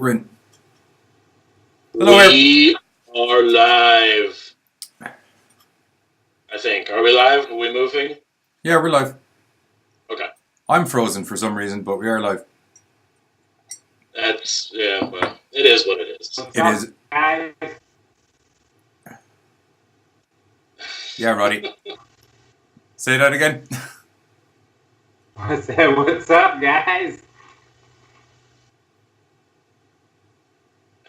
We're in. Hello, we are live. I think. Are we live? Are we moving? Yeah, we're live. Okay. I'm frozen for some reason, but we are live. Well, it is what it is. It is. Guys. Yeah, Roddy. Say that again. What's up, guys?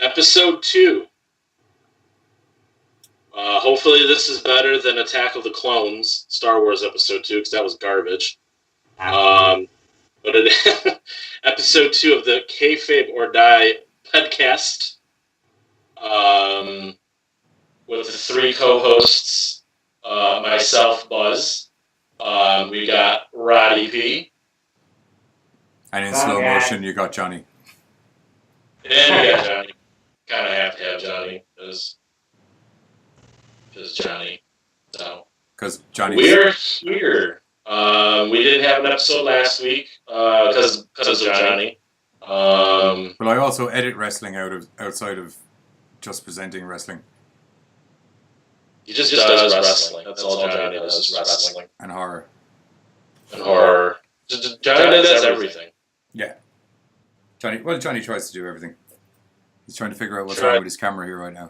Episode 2. Hopefully this is better than Attack of the Clones, Star Wars Episode 2, because that was garbage. But Episode 2 of the Kayfabe OrDie podcast with the 3 co-hosts, myself, Buzz. We got Roddy P. And in slow motion, you got Johnny. And we got Johnny. Kind of have to have Johnny, because Johnny. So. Because Johnny. We're here. We didn't have an episode last week because of Johnny. But I also edit wrestling outside of just presenting wrestling. He just does wrestling. That's all Johnny does is wrestling. And horror. Johnny does everything. Yeah. Johnny tries to do everything. He's trying to figure out what's wrong with his camera here right now.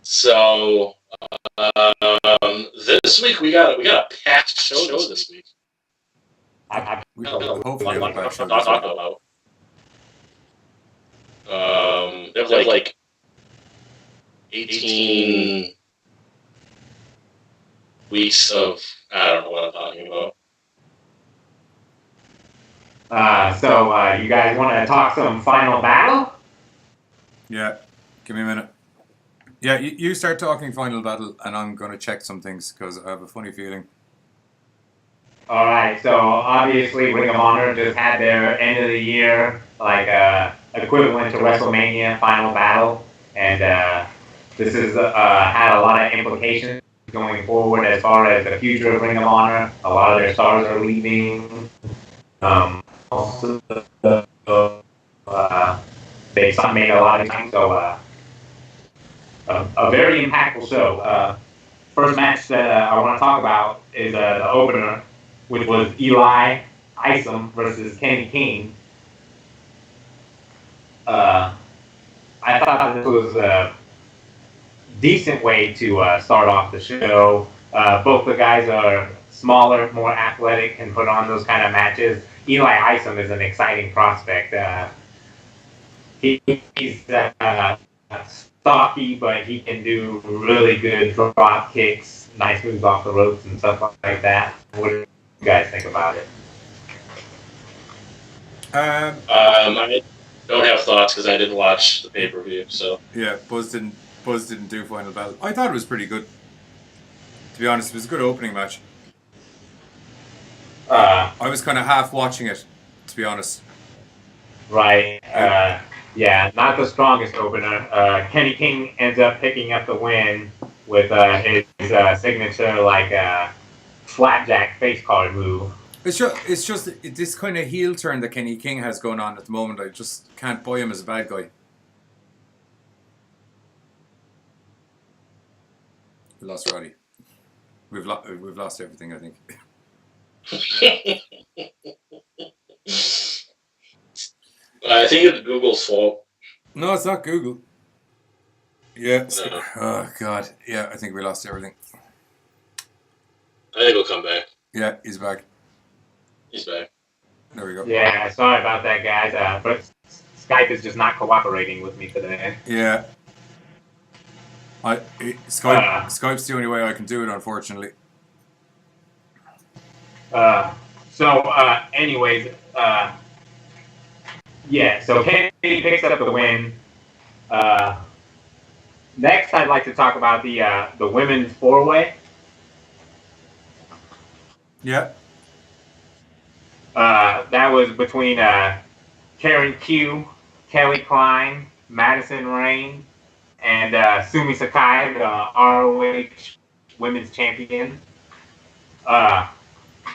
So this week we got a packed show this week. We hopefully have a packed show talk about. They have like 18 weeks of I don't know what I'm talking about. So you guys want to talk some Final Battle? Yeah, give me a minute. Yeah, you start talking Final Battle, and I'm going to check some things, because I have a funny feeling. Alright, so obviously Ring of Honor just had their end of the year, equivalent to WrestleMania Final Battle, and this has had a lot of implications going forward as far as the future of Ring of Honor. A lot of their stars are leaving. They've made a lot of time, so a very impactful show. First match that I want to talk about is the opener, which was Eli Isom versus Kenny King. I thought this was a decent way to start off the show. Both the guys are smaller, more athletic, can put on those kind of matches. Eli Isom is an exciting prospect. He's stocky, but he can do really good drop kicks, nice moves off the ropes and stuff like that. What do you guys think about it? I don't have thoughts because I didn't watch the pay-per-view. So yeah, Buzz didn't do Final Battle. I thought it was pretty good. To be honest, it was a good opening match. I was kind of half watching it, to be honest. Right. Yeah, not the strongest opener. Kenny King ends up picking up the win with his signature flapjack face card move. It's just this kind of heel turn that Kenny King has going on at the moment. I just can't buy him as a bad guy. We lost Roddy. We've lost everything, I think. I think it's Google's fault. No, it's not Google. Yeah. Oh, God. Yeah, I think we lost everything. I think he'll come back. Yeah, he's back. He's back. There we go. Yeah, sorry about that, guys. But Skype is just not cooperating with me today. Yeah. Skype's the only way I can do it, unfortunately. Anyways, yeah, so Kenny picks up the win. Next, I'd like to talk about the women's four-way. Yeah. That was between Karen Q, Kelly Klein, Madison Rain, and Sumi Sakai, the ROH Women's Champion.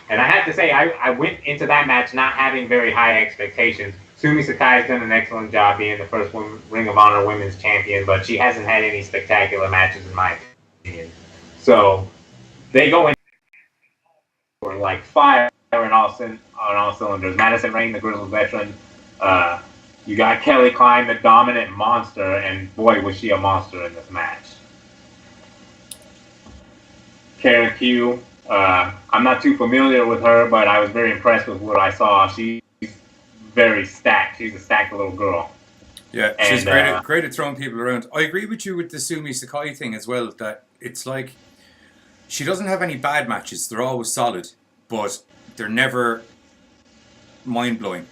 And I have to say, I went into that match not having very high expectations. Sumi Sakai has done an excellent job being the first Ring of Honor Women's Champion, but she hasn't had any spectacular matches in my opinion. So they go in for like fire on all cylinders. Madison Rayne, the grizzled veteran. You got Kelly Klein, the dominant monster, and boy, was she a monster in this match. Karen Q, I'm not too familiar with her, but I was very impressed with what I saw. She's very stacked. She's a stacked little girl. Yeah, she's great at throwing people around. I agree with you with the Sumi Sakai thing as well, that it's like she doesn't have any bad matches. They're always solid, but they're never mind-blowing.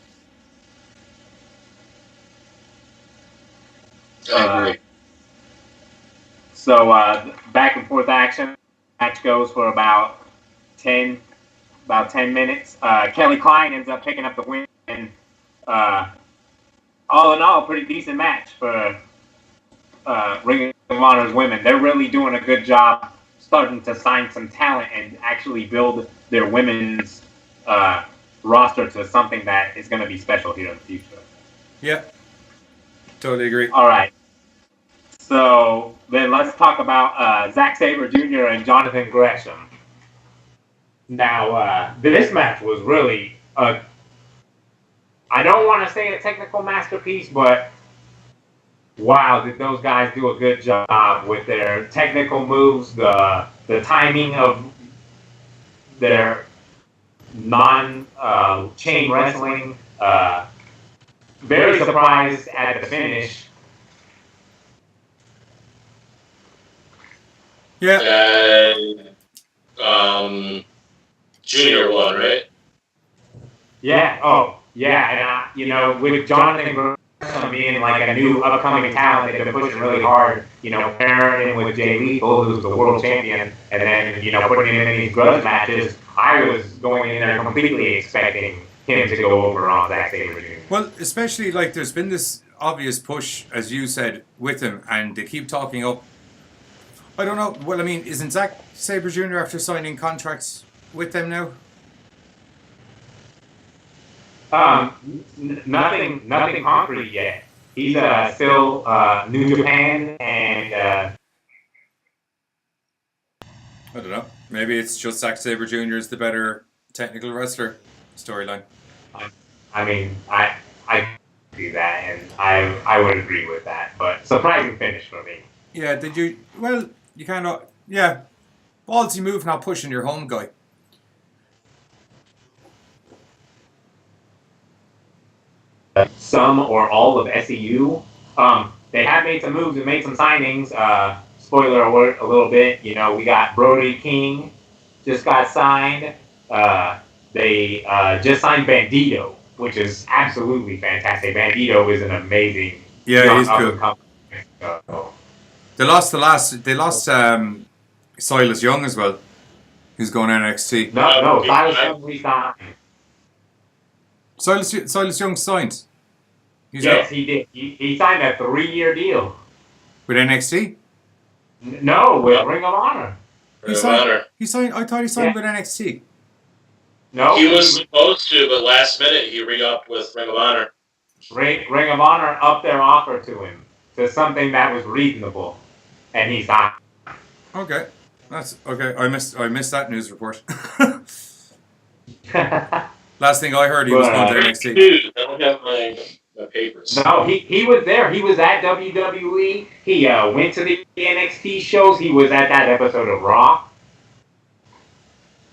I agree. So back and forth action. Match goes for about 10 minutes. Kelly Klein ends up picking up the win. All in all, pretty decent match for Ring of Honor's women. They're really doing a good job starting to sign some talent and actually build their women's roster to something that is going to be special here in the future. Yeah, totally agree. All right. So then let's talk about Zack Sabre Jr. and Jonathan Gresham. Now, this match was really I don't want to say a technical masterpiece, but wow, did those guys do a good job with their technical moves, the timing of their non-chain wrestling. Very surprised at the finish. Yeah. Junior won, right? Yeah. Oh, yeah. And with Jonathan Gresham being like a new upcoming talent, they've been pushing really hard. Pairing him with Jay Lethal, who's the world champion, and then putting him in these grudge matches. I was going in there completely expecting him to go over on Zack Sabre Jr. Well, especially like there's been this obvious push, as you said, with him, and they keep talking up. I don't know. Well, I mean, isn't Zack Sabre Jr. after signing contracts with them now? Nothing concrete yet. He's still New Japan, and I don't know. Maybe it's just Zack Sabre Jr. is the better technical wrestler storyline. I mean, I see that, and I would agree with that. But surprising finish for me. Yeah. Did you? Well, you kind of. Yeah. Ballsy move, not pushing your home guy. Some or all of SEU. They have made some moves and made some signings. Spoiler alert a little bit. We got Brody King, just got signed. They just signed Bandito, which is absolutely fantastic. Bandito is an amazing. Yeah, he's cool. They lost Silas Young as well, who's going NXT. No, Silas Young resigned. Silas Young signed. Yes, he did. He signed a 3-year deal. With NXT? No, with Ring of Honor. He signed. I thought he signed with NXT. No, he was supposed to, but last minute he re-upped with Ring of Honor. Ring of Honor upped their offer to him to something that was reasonable, and he signed. Okay, that's okay. I missed that news report. Last thing I heard, he was going to NXT. I don't have my papers. No, he was there. He was at WWE. He went to the NXT shows. He was at that episode of Raw.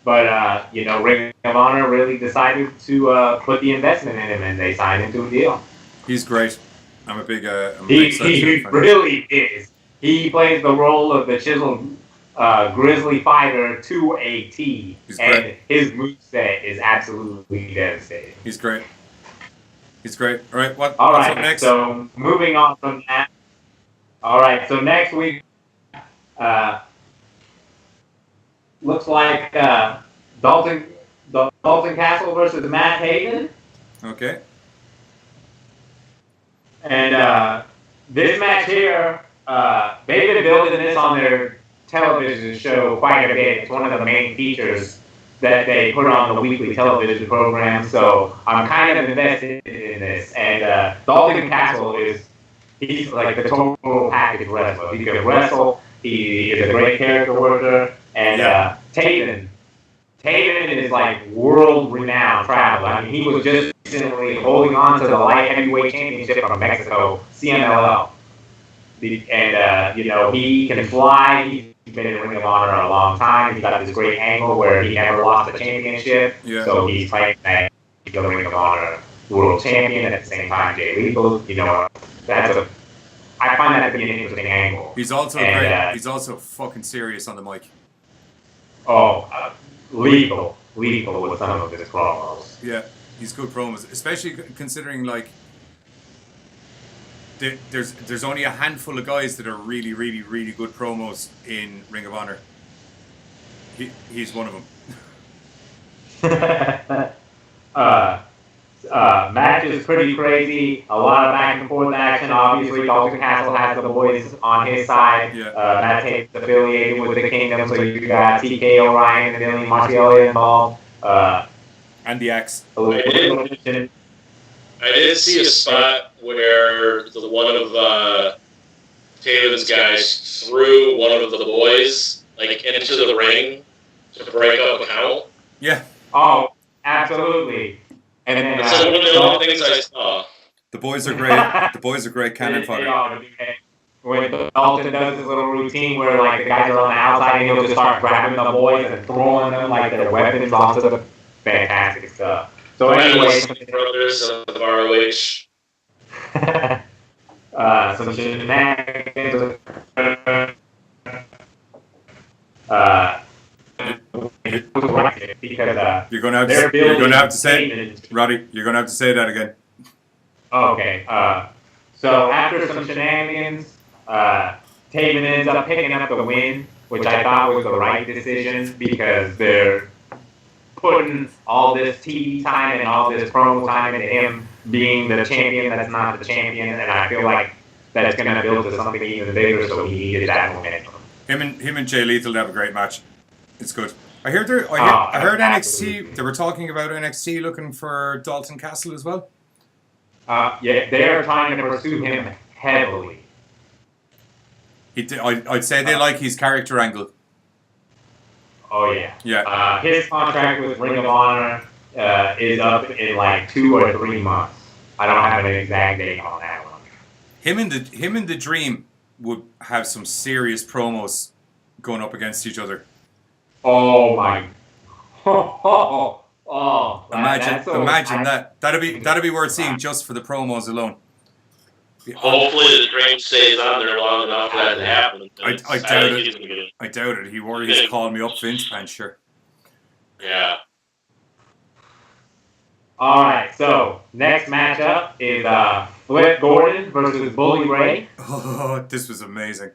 But, Ring of Honor really decided to put the investment in him, and they signed him to a deal. He's great. I'm a big He really is. He plays the role of the chiseled grizzly fighter to a T. And his moveset is absolutely devastating. He's great. All right, what's up next? So moving on from that. All right, so next week looks like Dalton Castle versus Matt Hagen. Okay. And this match here, they've been building this on their television show quite a bit. It's one of the main features that they put on the weekly television program. So I'm kind of invested in this. And Dalton Castle he's like the total package wrestler. He can wrestle. He is a great character worker. And Taven is like world-renowned traveler. I mean, he was just recently holding on to the light heavyweight championship from Mexico, CMLL. And, he can fly. He's been in Ring of Honor a long time. He's got this great angle where he never lost a championship. Yeah. So he's fighting that the Ring of Honor world champion at the same time. Jay Lethal, I find that to be an interesting angle. He's also he's also fucking serious on the mic. Lethal with some of his promos. Yeah, he's good promos, especially considering like there's only a handful of guys that are really, really, really good promos in Ring of Honor. He's one of them. Match is pretty crazy. A lot of back and forth action. Obviously, Dalton Castle has the boys on his side. Yeah. Matt Tape's affiliated with the Kingdom, so you got TKO, Ryan, and Billy Marcielli involved. And the X. I did see a spot where one of Taven's guys threw one of the boys like into the ring to break up a count. Yeah. Oh, absolutely. And then that's one of the only things I saw. The boys are great. The boys are great cannon fodder. When Dalton does his little routine where like the guys are on the outside and he'll just start grabbing the boys and throwing them like their weapons onto the fantastic stuff. So anyway, brothers of ROH. Some shenanigans. Because you're gonna have to say it, Roddy. You're gonna have to say that again. Okay. So after some shenanigans, Taven ends up picking up the win, which I thought was the right decision because they're putting all this TV time and all this promo time into him being the champion that's not the champion, and I feel like that's going to build to something even bigger, so he needed that momentum. Him and Jay Lethal have a great match. It's good. I heard NXT, they were talking about NXT looking for Dalton Castle as well. Yeah, they are trying to pursue him heavily. I'd say they like his character angle. Oh, yeah. Yeah. His contract with Ring of Honor is up in like 2 or 3 months. I don't have an exact date on that one. Him and the Dream would have some serious promos going up against each other. Oh my! Imagine that. That'd be worth seeing just for the promos alone. Hopefully, the Dream stays on there long enough for that to happen. I doubt it. I doubt it. He's calling me up for Vince Pan, sure. Yeah. All right. So next matchup is Flip Gordon versus Bully Ray. Oh, this was amazing.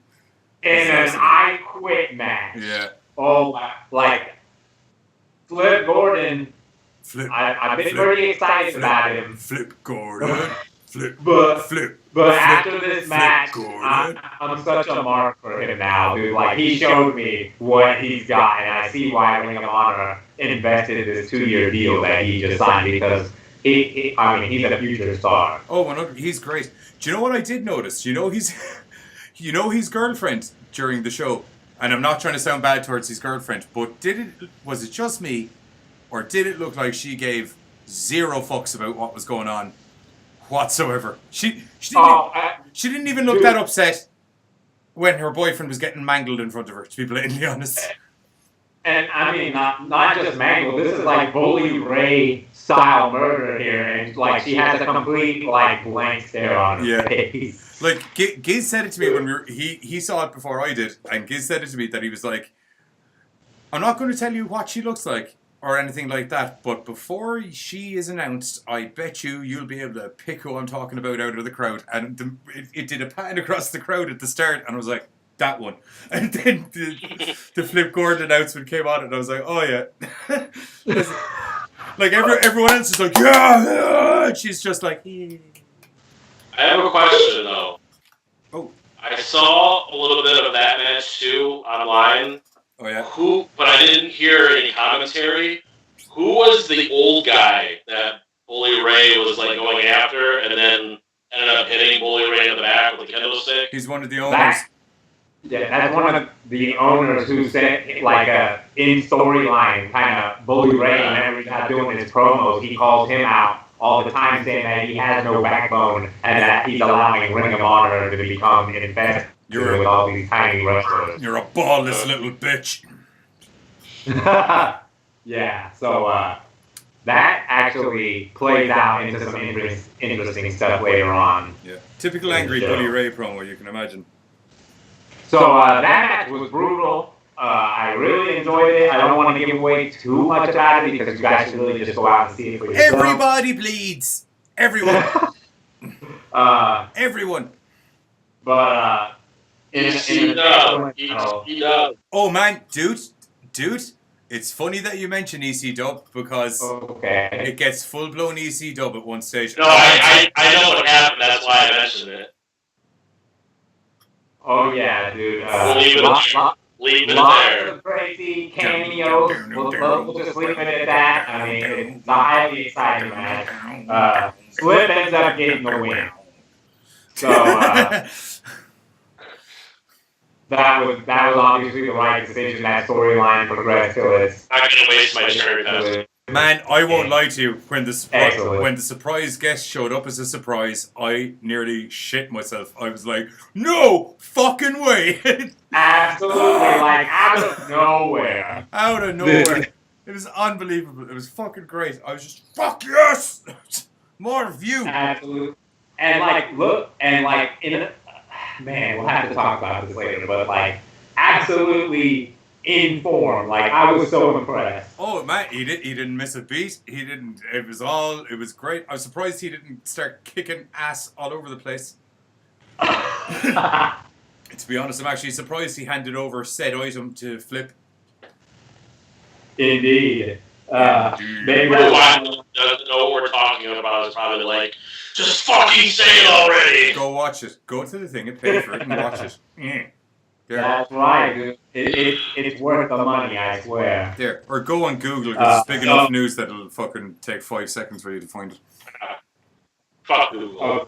In an I Quit match. Yeah. Oh, like Flip Gordon. I've been pretty excited about him. Flip Gordon. But after this match, I'm such a mark for him now, dude. Like, he showed me what he's got, and I see why Ring of Honor invested in this 2-year deal that he just signed, because he's a future star. Oh, he's great. Do you know what I did notice? You know his girlfriend during the show, and I'm not trying to sound bad towards his girlfriend, but was it just me, or did it look like she gave zero fucks about what was going on whatsoever? She didn't even look that upset when her boyfriend was getting mangled in front of her, to be blatantly honest. And I mean, not just mangled. This is like Bully Ray style murder here, and like she has a complete like blank stare on her face. Like Giz said it to me when he saw it before I did, and Giz said it to me that he was like, "I'm not going to tell you what she looks like or anything like that, but before she is announced, I bet you'll be able to pick who I'm talking about out of the crowd." And it did a pan across the crowd at the start, and I was like, that one. And then the Flip Gordon announcement came on, and I was like, oh yeah. Like everyone else is like, yeah. And she's just like, I have a question though. Oh. I saw a little bit of that match too online. Oh yeah. But I didn't hear any comments commentary. Who was the old guy that Bully Ray was like going after, and then ended up hitting Bully Ray in the back with a kendo stick? He's one of the owners. That's one of the owners who said, like, in storyline, kind of Bully Ray, whenever he's not doing his promos, he calls him out all the time, saying that he has no backbone and that he's allowing Ring of Honor to become infested with all these tiny wrestlers. You're a ballless little bitch. Yeah, so that actually plays out into some interesting stuff later on. Yeah, typical angry Bully Ray promo, you can imagine. So that match was brutal. I really enjoyed it. I don't want to give away too much about it because you guys should really just go out and see it for yourself. Everybody bleeds. Everyone. Everyone. But oh man, dude, it's funny that you mention EC Dub because it gets full blown EC Dub at one stage. No, I know what happened. That's why I mentioned it. Oh yeah, dude. Leave it lots there. of crazy cameos. We'll just leave it at that. I mean, it's a highly exciting match. Slip ends up getting the win. So that was obviously the right decision. That storyline progressed till it's. I'm gonna waste my cherry pass. Man, I won't lie to you. When the surprise guest showed up as a surprise, I nearly shit myself. I was like, no fucking way. Absolutely, like out of nowhere. Out of nowhere. It was unbelievable. It was fucking great. I was just, fuck yes! More view. Absolutely. And like, look, and like, man, we'll have to talk about this later, but like, absolutely in form. Like, I was so impressed. Oh man, he didn't miss a beat. He didn't. It was great. I was surprised he didn't start kicking ass all over the place. To be honest, I'm actually surprised he handed over said item to Flip. Indeed. Maybe doesn't know what we're talking about. Is probably like, just fucking say it already. Go watch it. Go to the thing and pay for it and watch it. Yeah. There. That's right, dude. It's worth the money, I swear. There. Or go on Google, because it's big enough news that it'll fucking take 5 seconds for you to find it. Fuck Google.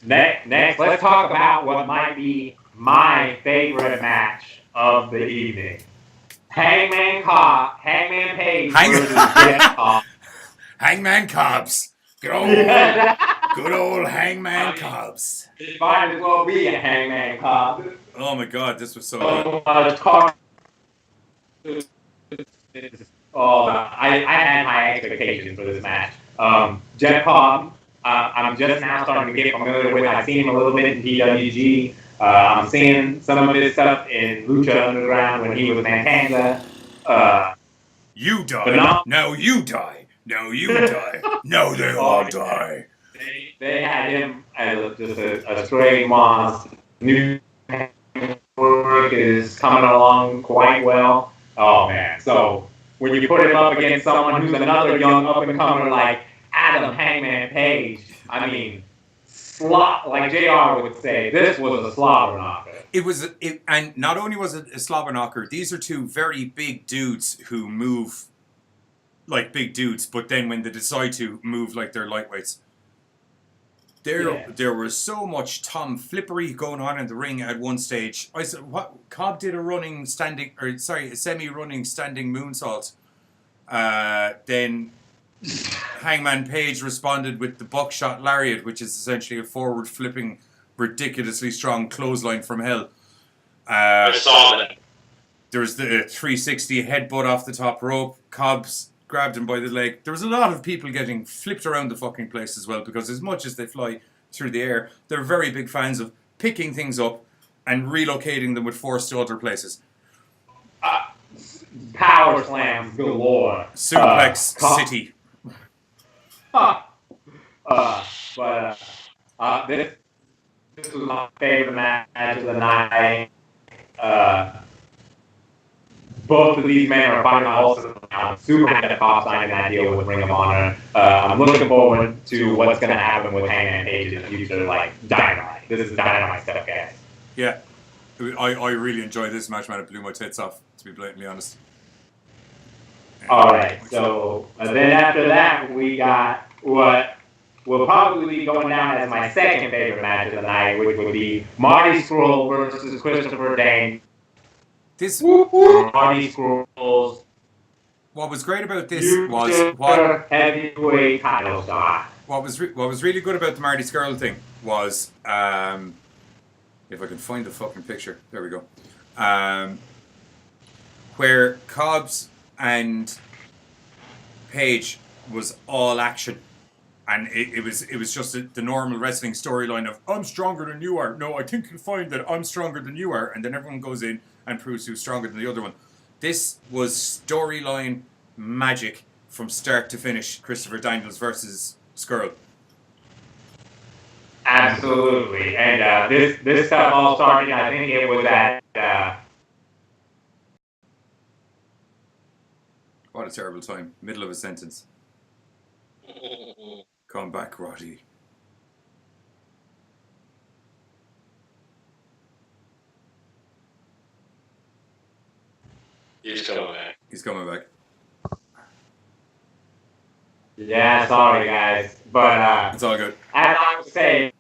Next, let's talk about what might be my favorite match of the evening. Hangman Page versus Jeff Cobb. Hangman Cobbs. Good old Hangman Cobbs. It might as well be a Hangman Cobb. Oh my god, this was so good. I had high expectations for this match. Jeff Cobb, I'm just now starting to get familiar with. I've seen him a little bit in PWG. I'm seeing some of his stuff in Lucha Underground when he was Mantanza. You die. Now you die. Now you die. Now they all die. They had him as just a straight monster. New work is coming along quite well. Oh man! So when you put him up against someone who's another young up and comer like Adam Hangman Page, I mean, like JR would say, this was a slobber knocker. And not only was it a slobber knocker, these are two very big dudes who move like big dudes, but then when they decide to move like they're lightweights. There was so much tomflippery going on in the ring at one stage. I said, "What?" Cobb did a semi-running standing moonsault. Then Hangman Page responded with the buckshot lariat, which is essentially a forward flipping, ridiculously strong clothesline from hell. I saw that. There's the 360 headbutt off the top rope. Cobb's grabbed him by the leg. There was a lot of people getting flipped around the fucking place as well, because as much as they fly through the air, they're very big fans of picking things up and relocating them with force to other places. Power slams galore. Suplex City. This was my favorite match of the night. Both of these men are fighting also. I'm super happy that Cobb signed that deal with Ring of Honor. I'm looking forward to what's going to happen with Hangman Page in the future. Like, Dynamite. This is Dynamite stuff, guys. Yeah. I really enjoyed this match, man. It blew my tits off, to be blatantly honest. All right. So then after that, we got what will probably be going down as my second favorite match of the night, which would be Marty Scurll versus Christopher Dane. This Marty Scurll's what was great about this was heavyweight title shot. What was really good about the Marty Scurll thing was if I can find the fucking picture, there we go. Where Cobbs and Page was all action, and it was just the normal wrestling storyline of I'm stronger than you are. No, I think you'll find that I'm stronger than you are, and then everyone goes in and proves who's stronger than the other one. This was storyline magic from start to finish. Christopher Daniels versus Scurll. Absolutely, and this stuff all started. I think it was at. What a terrible time! Middle of a sentence. Come back, Roddy. He's coming back. He's coming back. Yeah, sorry guys, but it's all good. As I was saying,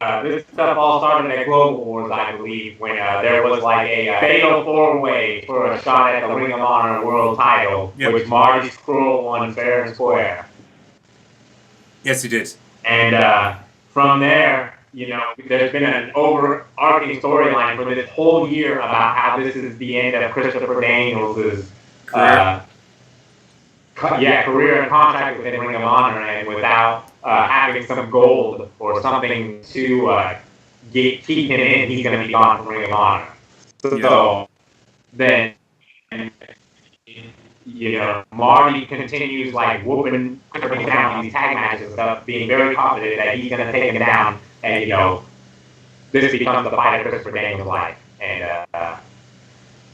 this stuff all started at Global Wars, I believe, when there was like a fatal four-way for a shot at the Ring of Honor World Title, which Marty Scurll won fair and square. Yes, he did. And from there, you know, there's been an overarching storyline for this whole year about how this is the end of Christopher Daniels' career and contract within Ring of Honor, and without having some gold or something to keep him in, he's going to be gone from Ring of Honor. So then, you know, Marty continues like whooping down these tag matches and stuff, being very confident that he's going to take him down, and you know, this becomes the fight of Christopher Daniels' life, and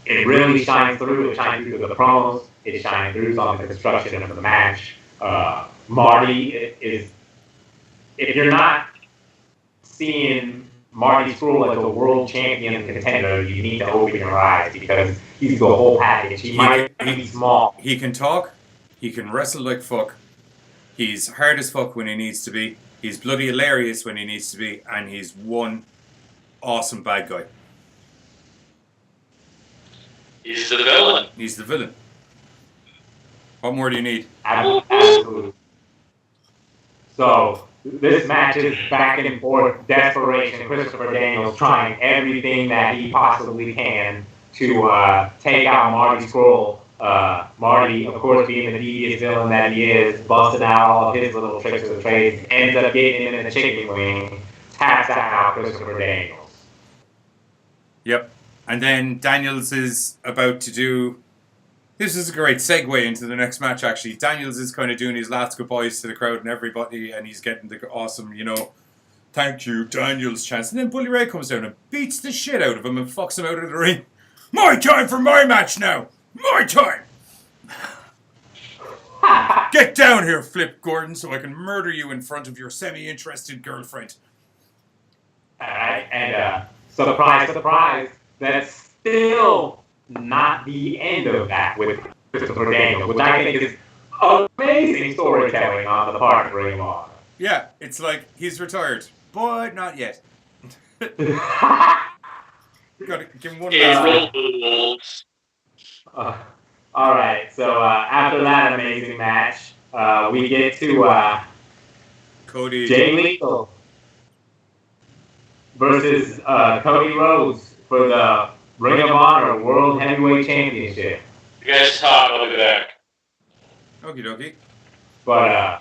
it really shines through. It shines through the promos. It shines through on the construction of the match. Marty is, if you're not seeing Marty Scurll as a world champion contender, you need to open your eyes, because he's the whole package. He might be small. He can talk. He can wrestle like fuck. He's hard as fuck when he needs to be. He's bloody hilarious when he needs to be. And he's one awesome bad guy. He's the villain. He's the villain. What more do you need? Absolutely. So this match is back and forth, desperation. Christopher Daniels trying everything that he possibly can to take out Marty Scurll. Marty, of course, being the devious villain that he is, busting out all of his little tricks of the trade, ends up getting him in the chicken wing, taps out Christopher Daniels. Yep. And then Daniels is about to do... This is a great segue into the next match, actually. Daniels is kind of doing his last goodbyes to the crowd and everybody, and he's getting the awesome, you know, thank you, Daniels chance. And then Bully Ray comes down and beats the shit out of him and fucks him out of the ring. My time for my match now! My time! Get down here, Flip Gordon, so I can murder you in front of your semi-interested girlfriend. Alright, and surprise, surprise, that's still not the end of that with Christopher Daniels, which I think is amazing storytelling on the part of Ring of Honor. Yeah, it's like he's retired, but not yet. Gotta give him one last. All right, so after that amazing match, we get to Cody Jay Lethal versus Cody Rhodes for the Ring of Honor World Heavyweight Championship. You guys talk, I'll be back. Okie dokie. But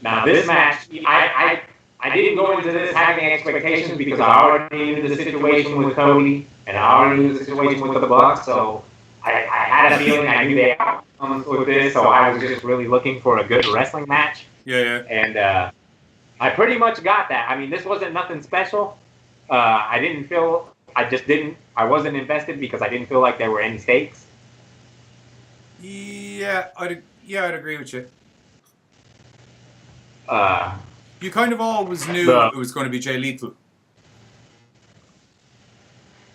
now this match, I didn't go into this having expectations, because I already knew the situation with Cody, and I already knew the situation with the Bucks, so I had a feeling I knew the outcomes with this, so I was just really looking for a good wrestling match. Yeah. And I pretty much got that. I mean, this wasn't nothing special. I wasn't invested because I didn't feel like there were any stakes. Yeah, I'd agree with you. You kind of always knew it was going to be Jay Lethal.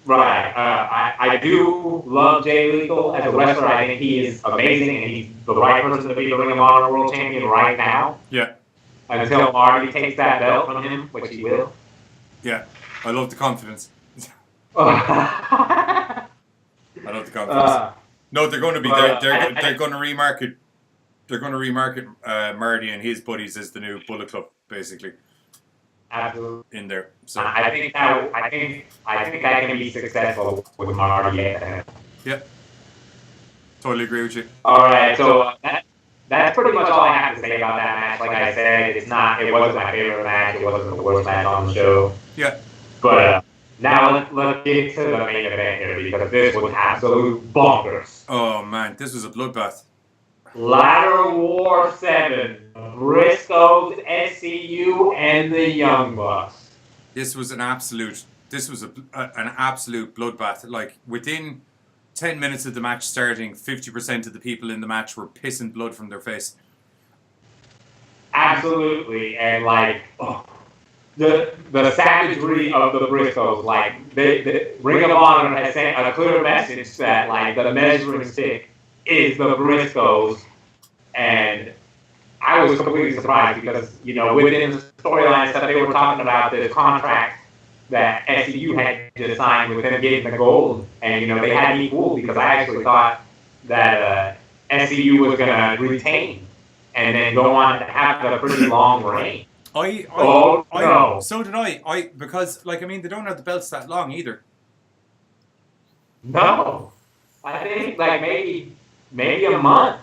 Right. I do love Jay Lethal as a wrestler. I think he is amazing, and he's the right person to be the Ring of Honor World Champion right now. Yeah. Until Marty takes that belt from him, which he will. Yeah. I love the confidence. I love the confidence. No, they're going to be. They're going to remarket. They're going to remarket Marty and his buddies as the new Bullet Club, basically. Absolutely. In there. So I think that can be successful with Marty. Yeah. Totally agree with you. All right, so that's pretty much all I have to say about that match. Like I said, it wasn't my favorite match. It wasn't the worst match on the show. Yeah. But now let's get to the main event here, because this was absolute bonkers. Oh man, this was a bloodbath. Ladder War 7, Briscoes, SCU, and the Young Bucks. This was an absolute bloodbath. Like, within 10 minutes of the match starting, 50% of the people in the match were pissing blood from their face. Absolutely, and like the savagery of the Briscoes, like the Ring of Honor has sent a clear message that like the measuring stick is the Briscoes, and I was completely surprised because, you know, within the storylines that they were talking about, this contract that SCU had just signed with them getting the gold, and, you know, they had me fooled because I actually thought that SCU was going to retain and then go on to have a pretty long reign. No. So did I. Because, like, I mean, they don't have the belts that long either. No. I think, like, maybe a month.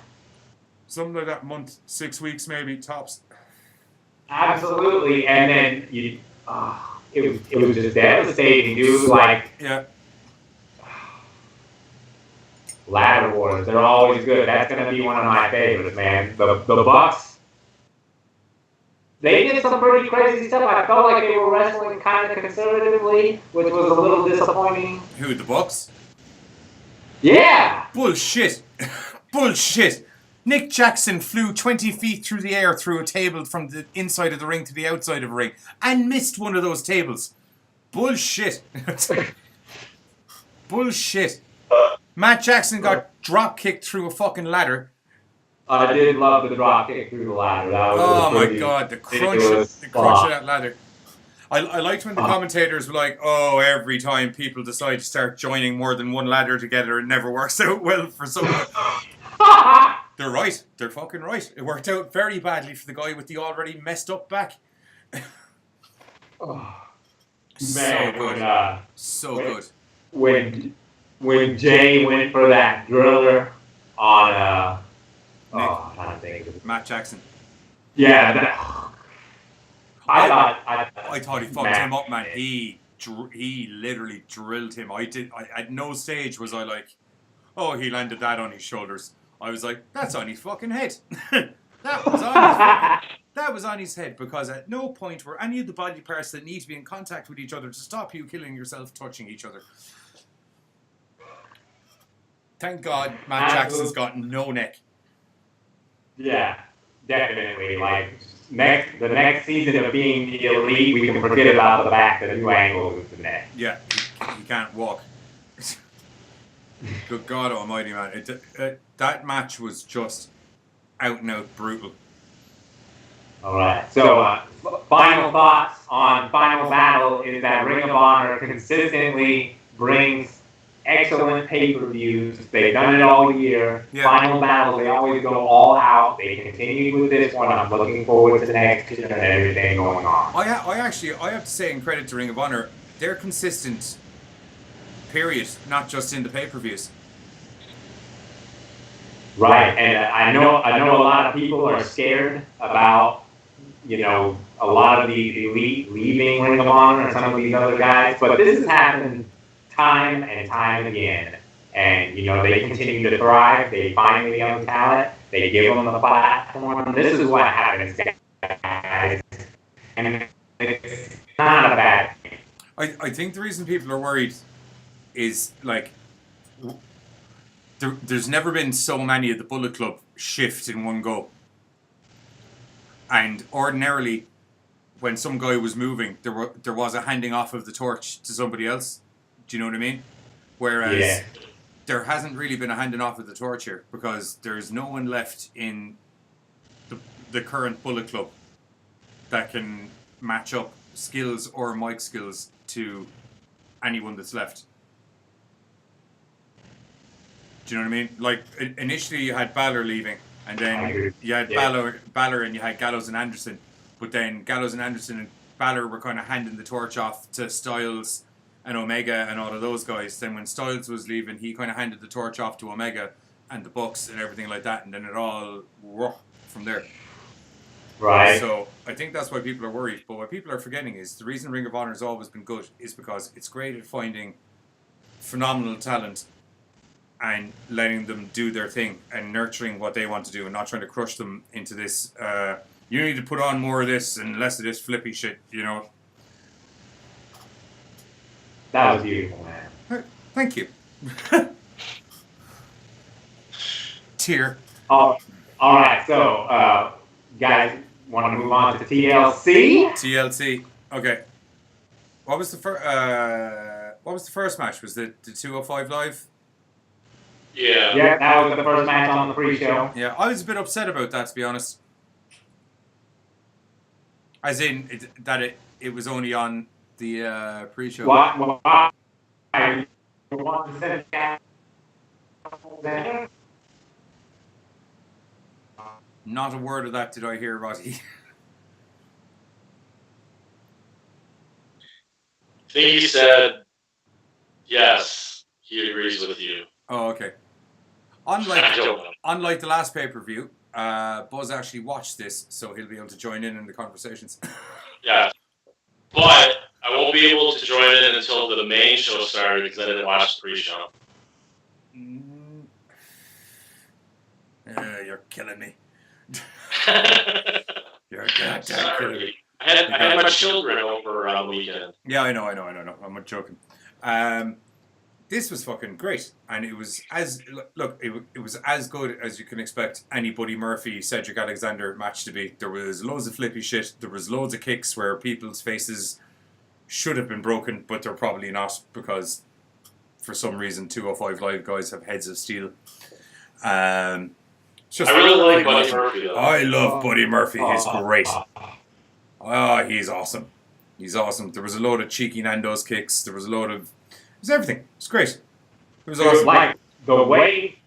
Something like that, month, 6 weeks maybe, tops. Absolutely, and then it was just devastating, dude. Like, yeah. Ladder Wars, they're always good. That's gonna be one of my favorites, man. The Bucks, they did some pretty crazy stuff. I felt like they were wrestling kind of conservatively, which was a little disappointing. Who, the Bucks? Yeah. Bullshit. Bullshit. Nick Jackson flew 20 feet through the air through a table from the inside of the ring to the outside of the ring and missed one of those tables. Bullshit. Bullshit. Matt Jackson got drop kicked through a fucking ladder. I did love the drop kick through the ladder. That was my god, the crunch of that ladder. I liked when the commentators were like, oh, every time people decide to start joining more than one ladder together, it never works out well for someone. They're right. They're fucking right. It worked out very badly for the guy with the already messed up back. Man, so good. When Jay went for that driller on I'm trying to think of it. Matt Jackson. Yeah, I thought he fucked him up, man. He literally drilled him. At no stage was I like, oh, he landed that on his shoulders. I was like, that's on his fucking head. That was on his head, because at no point were any of the body parts that need to be in contact with each other to stop you killing yourself touching each other. Thank God Matt Jackson's got no neck. Yeah, definitely. Like, the next season of being the elite, we can forget about the back, the new angle with the neck. Yeah, he can't walk. Good God almighty, man. That match was just out and out brutal. Alright, so final thoughts on Final Battle is that Ring of Honor consistently brings excellent pay-per-views. They've done it all year. Yeah. Final Battle, they always go all out. They continue with this one. I'm looking forward to the next year and everything going on. I have to say, in credit to Ring of Honor, they're consistent, period, not just in the pay-per-views. Right, and I know a lot of people are scared about, you know, a lot of the elite leaving Ring of Honor and some of these other guys, but this has happened time and time again. And, you know, they continue to thrive. They find the young talent. They give them the platform. This is what happens, guys. And it's not a bad thing. I think the reason people are worried is, like, there's never been so many of the Bullet Club shift in one go. And ordinarily, when some guy was moving, there was a handing off of the torch to somebody else. Do you know what I mean? Whereas there hasn't really been a handing off of the torch here because there's no one left in the current Bullet Club that can match up skills or mic skills to anyone that's left. Do you know what I mean? Like, initially you had Balor leaving, and then you had Balor and you had Gallows and Anderson, but then Gallows and Anderson and Balor were kind of handing the torch off to Styles and Omega and all of those guys. Then when Styles was leaving, he kind of handed the torch off to Omega and the Bucks and everything like that, and then it all from there. Right. So I think that's why people are worried. But what people are forgetting is the reason Ring of Honor has always been good is because it's great at finding phenomenal talent and letting them do their thing and nurturing what they want to do and not trying to crush them into this, you need to put on more of this and less of this flippy shit, you know. That was beautiful, man. Thank you. Tear. All right, so, guys, want to move on to TLC? TLC. Okay. What was the first match? Was it the 205 Live? Yeah. Yeah, that was the first match on the pre-show. Yeah, I was a bit upset about that, to be honest. As in, it was only on the pre-show. Why? Not a word of that did I hear, Roddy. I think he said, yes, he agrees with you. Oh, okay. Unlike the last pay-per-view, Buzz actually watched this, so he'll be able to join in the conversations. Yeah. But I won't be able to join in until the main show started because I didn't watch the pre-show. You're killing me. You're Sorry. killing me. I had my children over around the weekend. Yeah, I know. I'm not joking. This was fucking great, and it was it was as good as you can expect any Buddy Murphy Cedric Alexander match to be. There was loads of flippy shit. There was loads of kicks where people's faces should have been broken, but they're probably not because for some reason 205 Live guys have heads of steel. I really like Buddy Murphy, though. I love Buddy Murphy. He's great. Oh, he's awesome. He's awesome. There was a load of cheeky Nando's kicks. There was a load of... It was everything. It was great. It was awesome. Like the way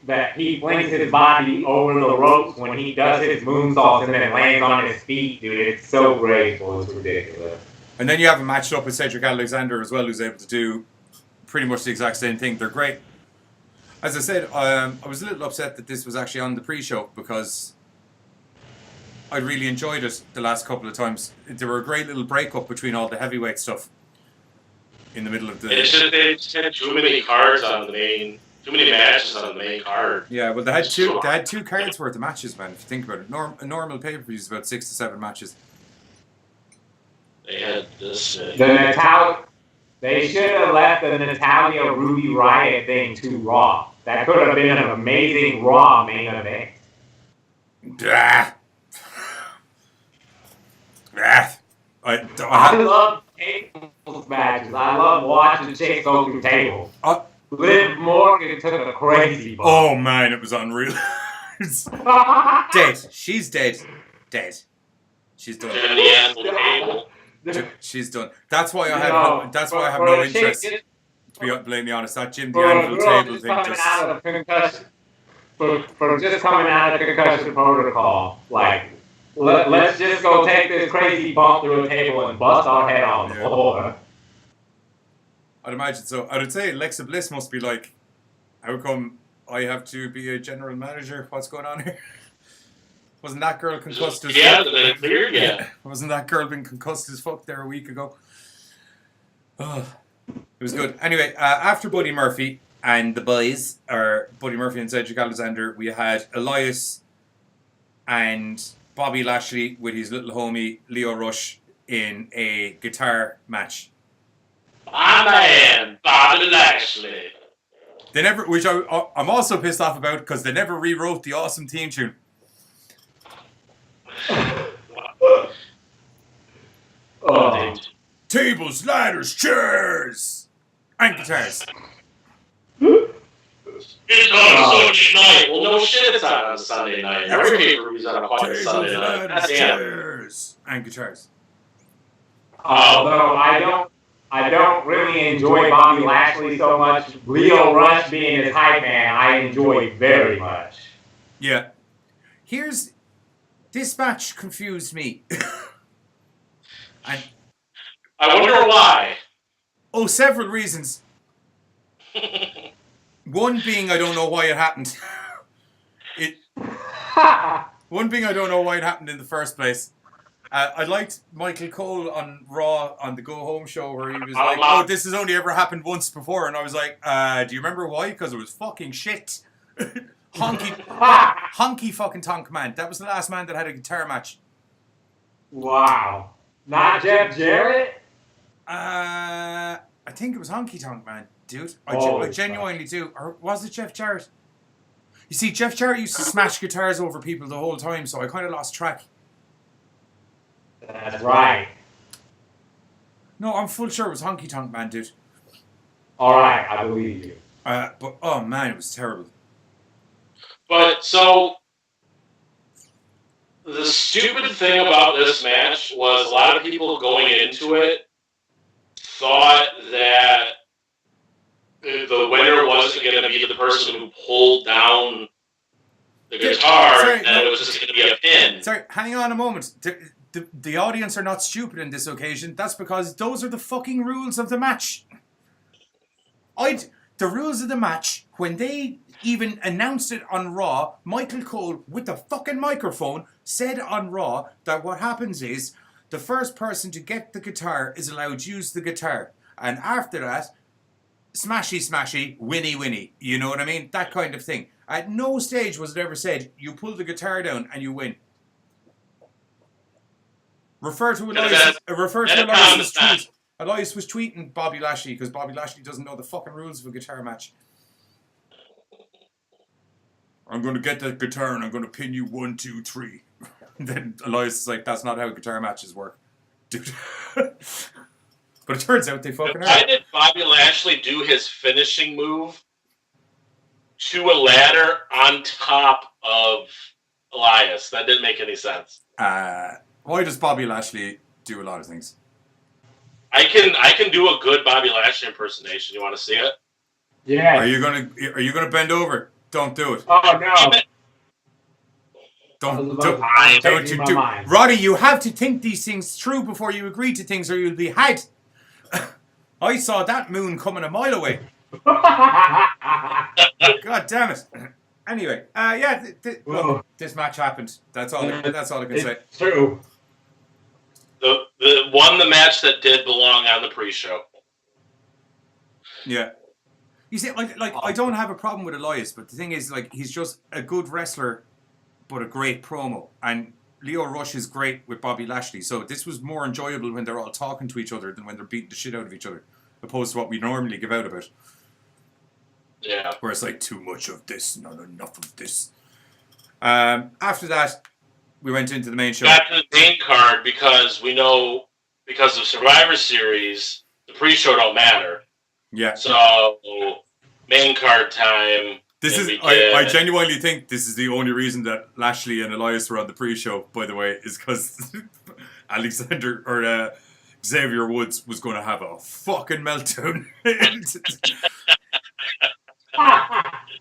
that he flings his body over the ropes when he does his moonsaults and then lands on his feet, dude, it's so graceful. It's ridiculous. And then you have him matched up with Cedric Alexander as well, who's able to do pretty much the exact same thing. They're great. As I said, I was a little upset that this was actually on the pre-show because I really enjoyed it the last couple of times. There were a great little break-up between all the heavyweight stuff in the middle of the... They just had too many cards on the main... Too many matches on the main card. Yeah, well, they had two cards worth of matches, man, if you think about it. A normal pay-per-view is about 6 to 7 matches. They had this... They should have left the Natalia Ruby Riot thing to Raw. That could have been an amazing Raw main event. I love tables matches. I love watching chicks go through tables. Liv Morgan took a crazy ball. Oh man, it was unreal. Dead. She's dead. Dead. She's done. She's done. That's why I have. That's why I have no interest. To be blatantly honest, that Jim the Anvil table thing just. For just coming out of concussion protocol, like let's just go take this crazy bump through a table and bust our head on the floor. I'd imagine so. I would say Alexa Bliss must be like, how come I have to be a general manager? What's going on here? Wasn't that girl concussed as fuck? Yeah. Wasn't that girl being concussed as fuck there a week ago? Oh, it was good. Anyway, after Buddy Murphy and the boys, or Buddy Murphy and Cedric Alexander, we had Elias and Bobby Lashley with his little homie Leo Rush in a guitar match. My man, Bobby Lashley. They never, which I'm also pissed off about because they never rewrote the awesome theme tune. Oh. Tables, ladders, chairs. And guitars. It's on a Sunday night. Well, no shit, it's on a Sunday night. Every pay-per-view's on a fucking Sunday night. God damn. Chairs. And guitars. Although I don't really enjoy Bobby Lashley so much. Leo Rush being his hype man, I enjoy very much. Yeah. This match confused me. And I wonder why. Oh, several reasons. One being I don't know why it happened. One being I don't know why it happened in the first place. I liked Michael Cole on Raw on the Go Home show where he was like, "Oh, this has only ever happened once before," and I was like, "Do you remember why? Because it was fucking shit." Honky fucking Tonk Man. That was the last man that had a guitar match. Wow. Not Jeff Jarrett? I think it was Honky Tonk Man, dude. I genuinely do. Or was it Jeff Jarrett? You see, Jeff Jarrett used to smash guitars over people the whole time, so I kind of lost track. That's right. No, I'm full sure it was Honky Tonk Man, dude. Alright, I believe you. But, oh man, it was terrible. But, so, the stupid thing about this match was a lot of people going into it thought that the winner wasn't going to be the person who pulled down the guitar, and it was just going to be a pin. Sorry, hang on a moment. The audience are not stupid in this occasion. That's because those are the fucking rules of the match. The rules of the match, when they even announced it on Raw, Michael Cole, with the fucking microphone, said on Raw that what happens is the first person to get the guitar is allowed to use the guitar. And after that, smashy, smashy, winny, winny. You know what I mean? That kind of thing. At no stage was it ever said, you pull the guitar down and you win. Refer to Elias's tweet. Elias was tweeting Bobby Lashley because Bobby Lashley doesn't know the fucking rules of a guitar match. I'm going to get that guitar and I'm going to pin you 1, 2, 3. Then Elias is like, that's not how guitar matches work. Dude. But it turns out they fucking are. Why did Bobby Lashley do his finishing move to a ladder on top of Elias? That didn't make any sense. Why does Bobby Lashley do a lot of things? I can do a good Bobby Lashley impersonation. You want to see it? Yeah. Are you gonna bend over? Don't do it. Oh no. Don't you do. Roddy, you have to think these things through before you agree to things, or you'll be had. I saw that moon coming a mile away. God damn it. Anyway, look, this match happened. That's all I can say. It's true. The match that did belong on the pre-show. Yeah. You see, I don't have a problem with Elias, but the thing is, he's just a good wrestler, but a great promo. And Leo Rush is great with Bobby Lashley, so this was more enjoyable when they're all talking to each other than when they're beating the shit out of each other, opposed to what we normally give out about. Yeah. Where it's like, too much of this, not enough of this. After that, we went into the main show. Back to the main card, because we know, because of Survivor Series, the pre-show don't matter. Yeah. So, main card time. I genuinely think this is the only reason that Lashley and Elias were on the pre-show, by the way, is because Alexander or Xavier Woods was going to have a fucking meltdown.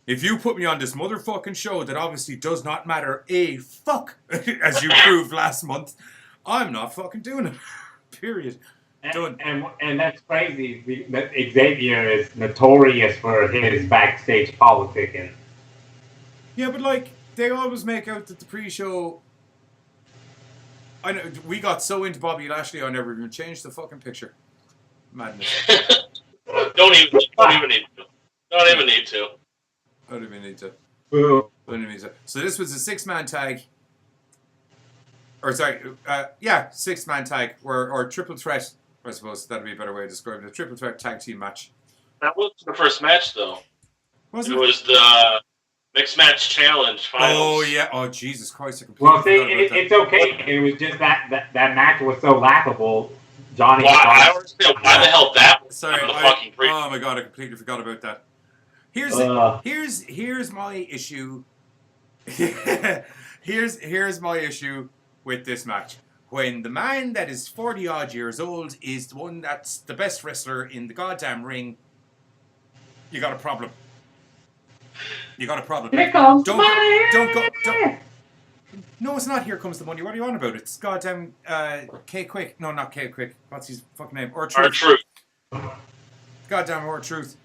If you put me on this motherfucking show that obviously does not matter a fuck, as you proved last month, I'm not fucking doing it. Period. Done. And that's crazy. That Xavier is notorious for his backstage politicking. Yeah, but they always make out that the pre-show. I know we got so into Bobby Lashley, I never even changed the fucking picture. Madness. Don't even need to. Don't even need to. I don't even need to. Ooh. Don't even need to. So this was a 6-man tag. Or sorry, 6-man tag or triple threat. I suppose that'd be a better way to describe it. A triple threat tag team match. That was the first match, though. Was it? It was the Mixed Match Challenge finals. Oh, yeah. Oh, Jesus Christ. I completely Well, see, it's okay. It was just that match was so laughable Johnny. I don't understand why the hell that was Sorry, on the fucking pre. oh my god, I completely forgot about that. Here's my issue. here's my issue with this match. When the man that is 40 odd years old is the one that's the best wrestler in the goddamn ring, you got a problem. You got a problem. Here comes Don't go. No, it's not Here Comes the Money. What are you on about? It's goddamn K Quick. No, not K Quick. What's his fucking name? R-Truth. Goddamn R-Truth.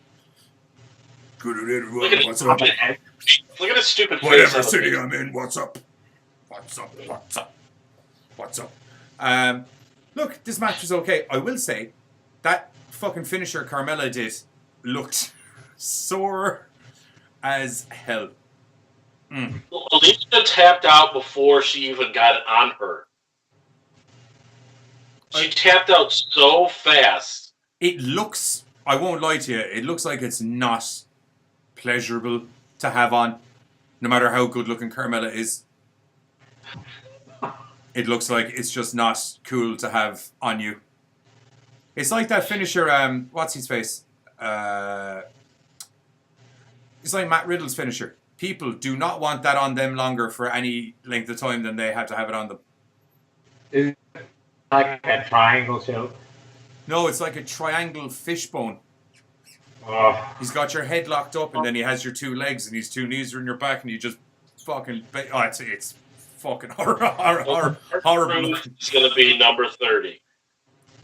Good at everyone. Look at What's up? Look at his stupid face. Whatever city I'm in, what's up? What's up? What's up? What's up? Look, this match was okay. I will say, that fucking finisher Carmella did looked sore as hell. Alicia tapped out before she even got it on her. She tapped out so fast. It looks, I won't lie to you, it looks like it's not pleasurable to have on, no matter how good looking Carmella is. It looks like it's just not cool to have on you. It's like that finisher, what's his face? It's like Matt Riddle's finisher. People do not want that on them longer for any length of time than they have to have it on them. Is it like a triangle choke? No, it's like a triangle fishbone. Oh. He's got your head locked up, and then he has your two legs, and his two knees are in your back, and you just fucking... Oh, it's fucking horrible. It's going to be number 30.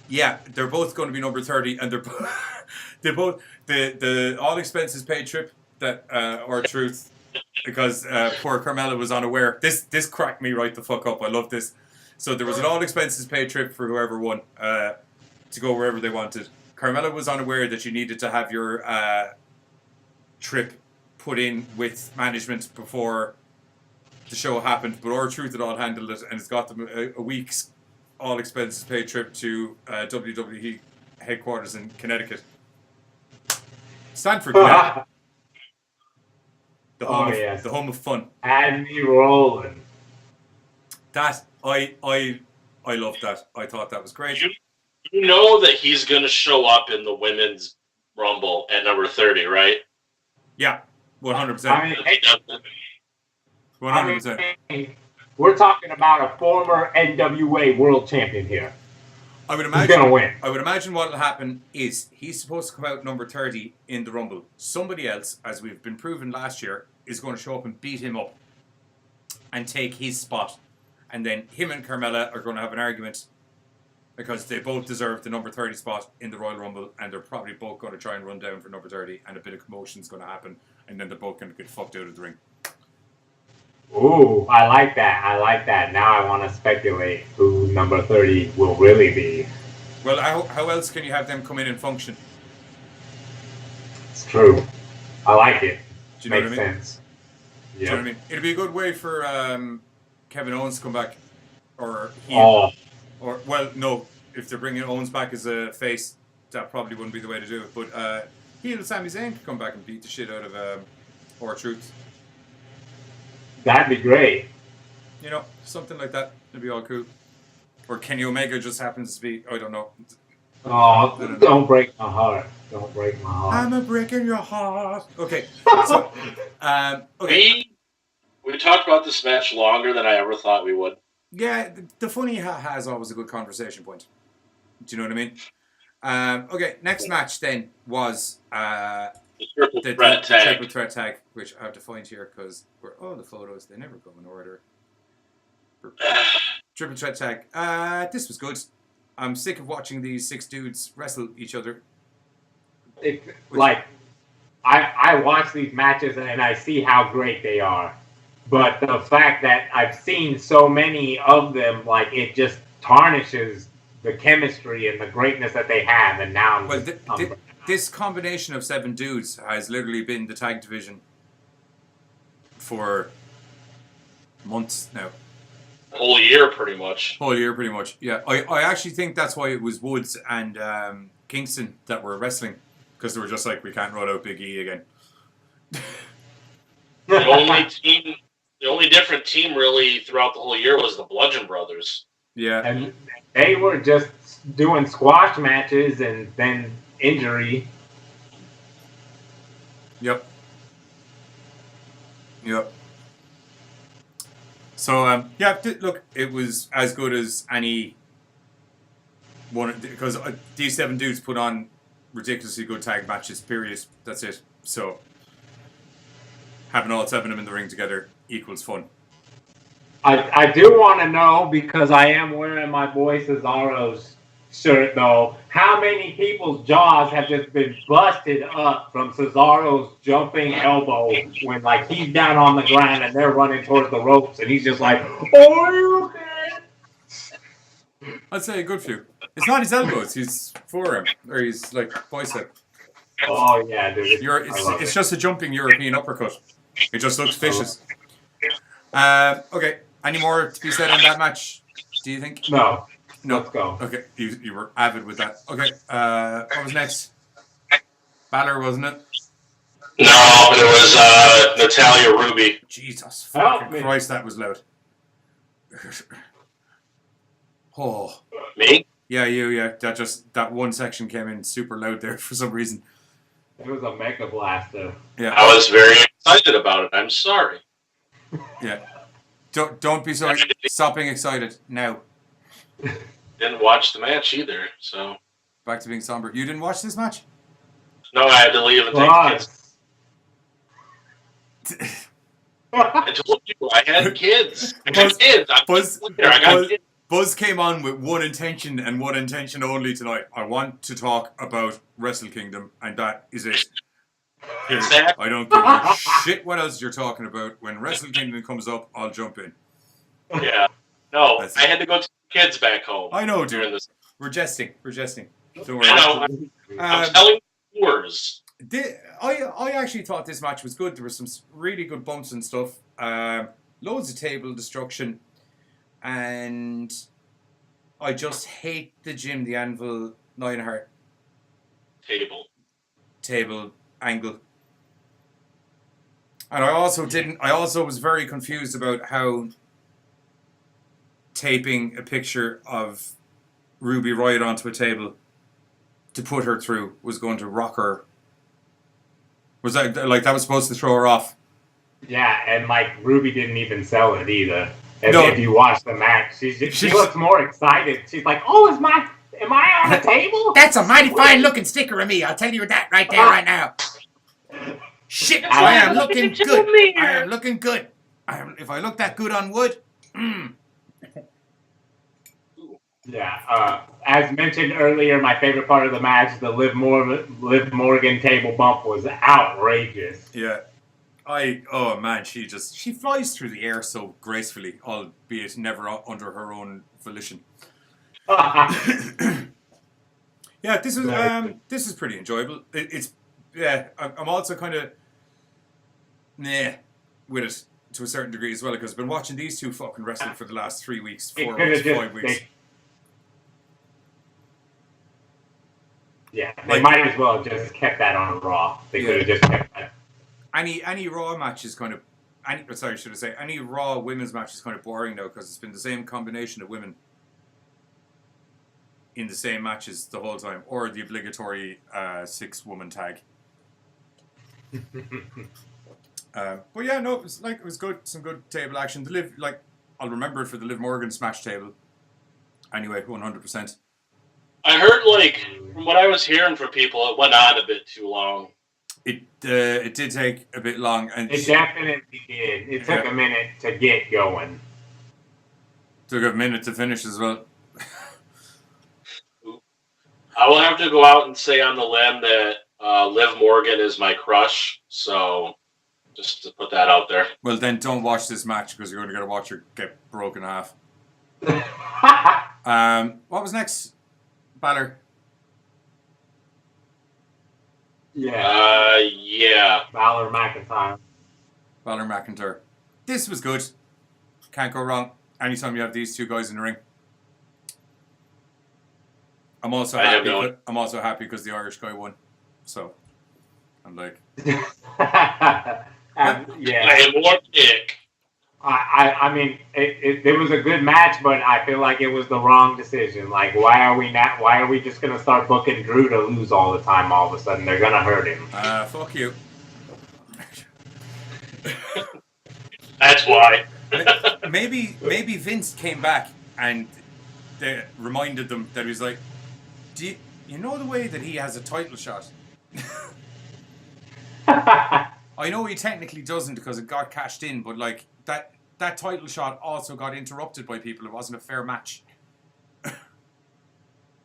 Yeah, they're both going to be number 30, and they're both the all expenses paid trip that R-Truth, because poor Carmella was unaware. This cracked me right the fuck up. I love this. So there was an all expenses paid trip for whoever won to go wherever they wanted. Carmella was unaware that you needed to have your trip put in with management before the show happened, but R-Truth had all handled it, and it's got them a week's all expenses paid trip to WWE headquarters in Connecticut. Stanford, Connecticut. The home of fun. And me rolling. That I loved that. I thought that was great. You know that he's going to show up in the women's Rumble at number 30, right? Yeah, 100%. I mean, 100%. We're talking about a former NWA world champion here. I would He's imagine. gonna win. I would imagine what will happen is he's supposed to come out number 30 in the Rumble. Somebody else, as we've been proven last year, is going to show up and beat him up and take his spot. And then him and Carmella are going to have an argument because they both deserve the number 30 spot in the Royal Rumble, and they're probably both going to try and run down for number 30, and a bit of commotion is going to happen, and then they're both going to get fucked out of the ring. Ooh, I like that. Now I want to speculate who number 30 will really be. Well, how else can you have them come in and function? It's true. I like it. Do you know Makes what I mean? sense. Do you know what I mean? It'd be a good way for Kevin Owens to come back, or or well, no, if they're bringing Owens back as a face, that probably wouldn't be the way to do it. But heel Sami Zayn could come back and beat the shit out of R-Truth. That'd be great. You know, something like that. It'd be all cool. Or Kenny Omega just happens to be, I don't know. Oh, don't break my heart. Don't break my heart. I'm a brick in your heart. Okay. So, okay. We talked about this match longer than I ever thought we would. Yeah, the funny has always a good conversation point. Do you know what I mean? Okay, next match then was the triple threat tag, which I have to find here because all the photos, they never go in order. Triple threat tag. This was good. I'm sick of watching these 6 dudes wrestle each other. I watch these matches and I see how great they are. But the fact that I've seen so many of them, like, it just tarnishes the chemistry and the greatness that they have. And now this combination of 7 dudes has literally been the tag division for months now. Whole year, pretty much. Yeah. I actually think that's why it was Woods and Kingston that were wrestling, because they were just like, we can't roll out Big E again. The only different team really throughout the whole year was the Bludgeon Brothers. Yeah. And they were just doing squash matches and then injury. Yep. So look, it was as good as any one because these 7 dudes put on ridiculously good tag matches. Period. That's it. So having all 7 of them in the ring together equals fun. I do want to know, because I am wearing my boy Cesaro's shirt though, how many people's jaws have just been busted up from Cesaro's jumping elbow when like he's down on the ground and they're running towards the ropes and he's just like, oh, okay. I'd say a good few. It's not his elbows, his forearm or his like bicep. Oh yeah, dude. It's just a jumping European uppercut. It just looks vicious. Okay. Any more to be said on that match? Do you think? No. Let's go. Okay, you were avid with that. Okay, what was next? Balor, wasn't it? No, it was Natalia Ruby. Jesus fucking Christ, that was loud. Oh. Me? Yeah, you. Yeah, that one section came in super loud there for some reason. It was a mega blaster. Yeah. I was very excited about it. I'm sorry. Yeah. Don't be so stop being excited now. Didn't watch the match either, so. Back to being somber. You didn't watch this match? No, I had to leave and take kids. I told you I had kids. I got kids. Buzz came on with one intention and one intention only tonight. I want to talk about Wrestle Kingdom, and that is it. Exactly. I don't give a shit what else you're talking about. When Wrestle Kingdom comes up, I'll jump in. Yeah. No, I had to go to the kids back home. I know, dude. We're jesting. Don't worry. I know. I'm telling yours. I actually thought this match was good. There were some really good bumps and stuff. Loads of table destruction. And I just hate the Jim the Anvil Neidhart table angle. And I also was very confused about how taping a picture of Ruby Riott onto a table to put her through was going to rock her. Was that that was supposed to throw her off? Yeah, and Ruby didn't even sell it either. If you watch the match, she looks more excited. She's like, "Oh, am I on a table? That's a mighty fine looking sticker of me. I'll tell you that right there, right now. Shit, I am looking good. I am looking good. If I look that good on wood, Yeah. As mentioned earlier, my favorite part of the match, the Liv Morgan table bump, was outrageous. Yeah. She flies through the air so gracefully, albeit never under her own volition. Yeah, this is pretty enjoyable. I'm also kind of with it to a certain degree as well, because I've been watching these two fucking wrestle for the last 3 weeks, 4 weeks, 5 weeks. They might as well have just kept that on Raw. They could have just kept that. Any Raw match is kind of any Raw women's match is kind of boring now, because it's been the same combination of women in the same matches the whole time, or the obligatory 6-woman tag. But yeah, no, it was good. Some good table action. I'll remember it for the Liv Morgan smash table. Anyway, 100%. I heard from what I was hearing from people, it went on a bit too long. It did take a bit long, and it definitely did. It took a minute to get going. Took a minute to finish as well. I will have to go out and say on the limb that Liv Morgan is my crush. So just to put that out there. Well, then don't watch this match, because you're going to watch her get broken in half. What was next? Balor. Yeah. Balor McIntyre. This was good. Can't go wrong. Anytime you have these two guys in the ring. I'm also happy because the Irish guy won. So I'm like, I am more dick. I mean, it was a good match, but I feel like it was the wrong decision. Like, why are we just gonna start booking Drew to lose all the time? All of a sudden, they're gonna hurt him. Fuck you. That's why. maybe Vince came back and they reminded them that he was like, do you know the way that he has a title shot? I know he technically doesn't because it got cashed in, but like that title shot also got interrupted by people. It wasn't a fair match.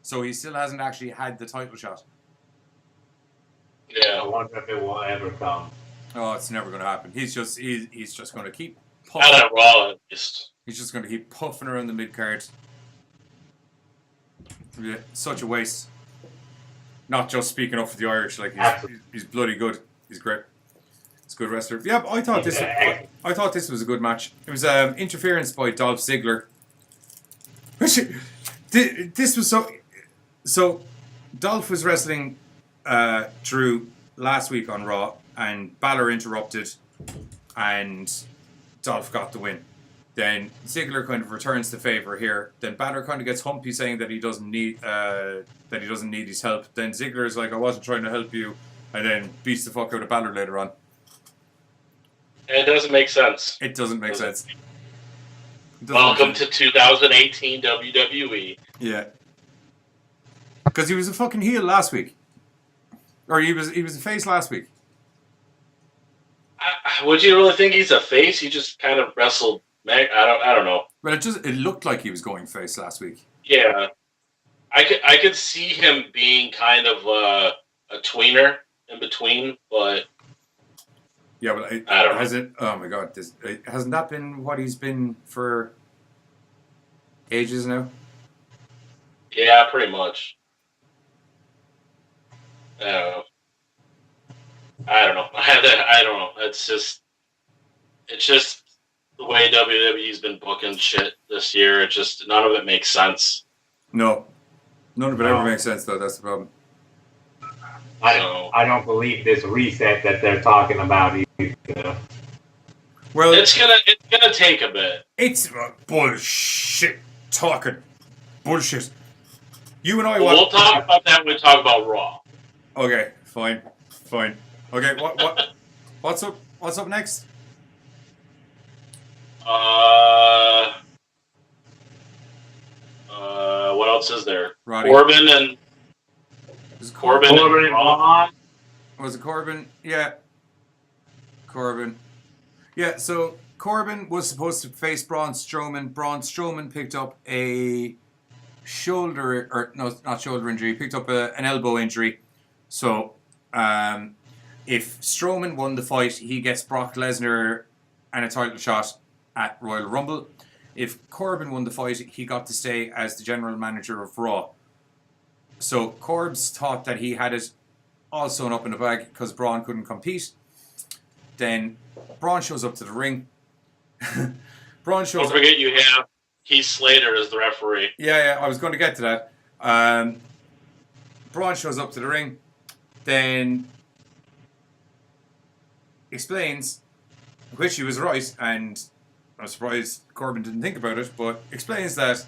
So he still hasn't actually had the title shot. Yeah. I wonder if it will ever come. Oh, it's never going to happen. He's just going to keep puffing. Not at Raw, just. He's just going to keep puffing around the mid card. Yeah, such a waste. Not just speaking up for the Irish, like he's bloody good. He's great. He's a good wrestler. Yeah, I thought this was a good match. It was interference by Dolph Ziggler. This was so. Dolph was wrestling Drew last week on Raw, and Balor interrupted, and Dolph got the win. Then Ziggler kind of returns the favor here. Then Balor kind of gets humpy, saying that he doesn't need his help. Then Ziggler is like, "I wasn't trying to help you," and then beats the fuck out of Balor later on. It doesn't make sense. It doesn't make sense. Welcome to 2018 WWE. Yeah. Because he was a fucking heel last week, or he was a face last week. Would you really think he's a face? He just kind of wrestled. I don't know. But it looked like he was going face last week. Yeah, I could see him being kind of a tweener in between, but yeah, but I don't know. Has it? Oh my god, hasn't that been what he's been for ages now? Yeah, pretty much. I don't know. I don't know. It's just the way WWE's been booking shit this year. It just none of it makes sense. No, none of it ever makes sense though. That's the problem. I don't believe this reset that they're talking about either. Well, it's gonna take a bit. It's bullshit talking. Bullshit. You and I. We'll talk about that when we talk about Raw. Okay, fine. Okay, what's up? What's up next? What else is there? Roddy. Corbin and Braun. Was it Corbin? Yeah. Corbin. Yeah, so Corbin was supposed to face Braun Strowman. Braun Strowman picked up a not shoulder injury. He picked up an elbow injury. So, if Strowman won the fight, he gets Brock Lesnar and a title shot at Royal Rumble. If Corbin won the fight, he got to stay as the general manager of Raw. So Corbs thought that he had it all sewn up in the bag because Braun couldn't compete. Then Braun shows up to the ring. Don't forget you have Heath Slater as the referee. Yeah, I was going to get to that. Braun shows up to the ring, then explains, which he was right, and I'm surprised Corbin didn't think about it, but explains that,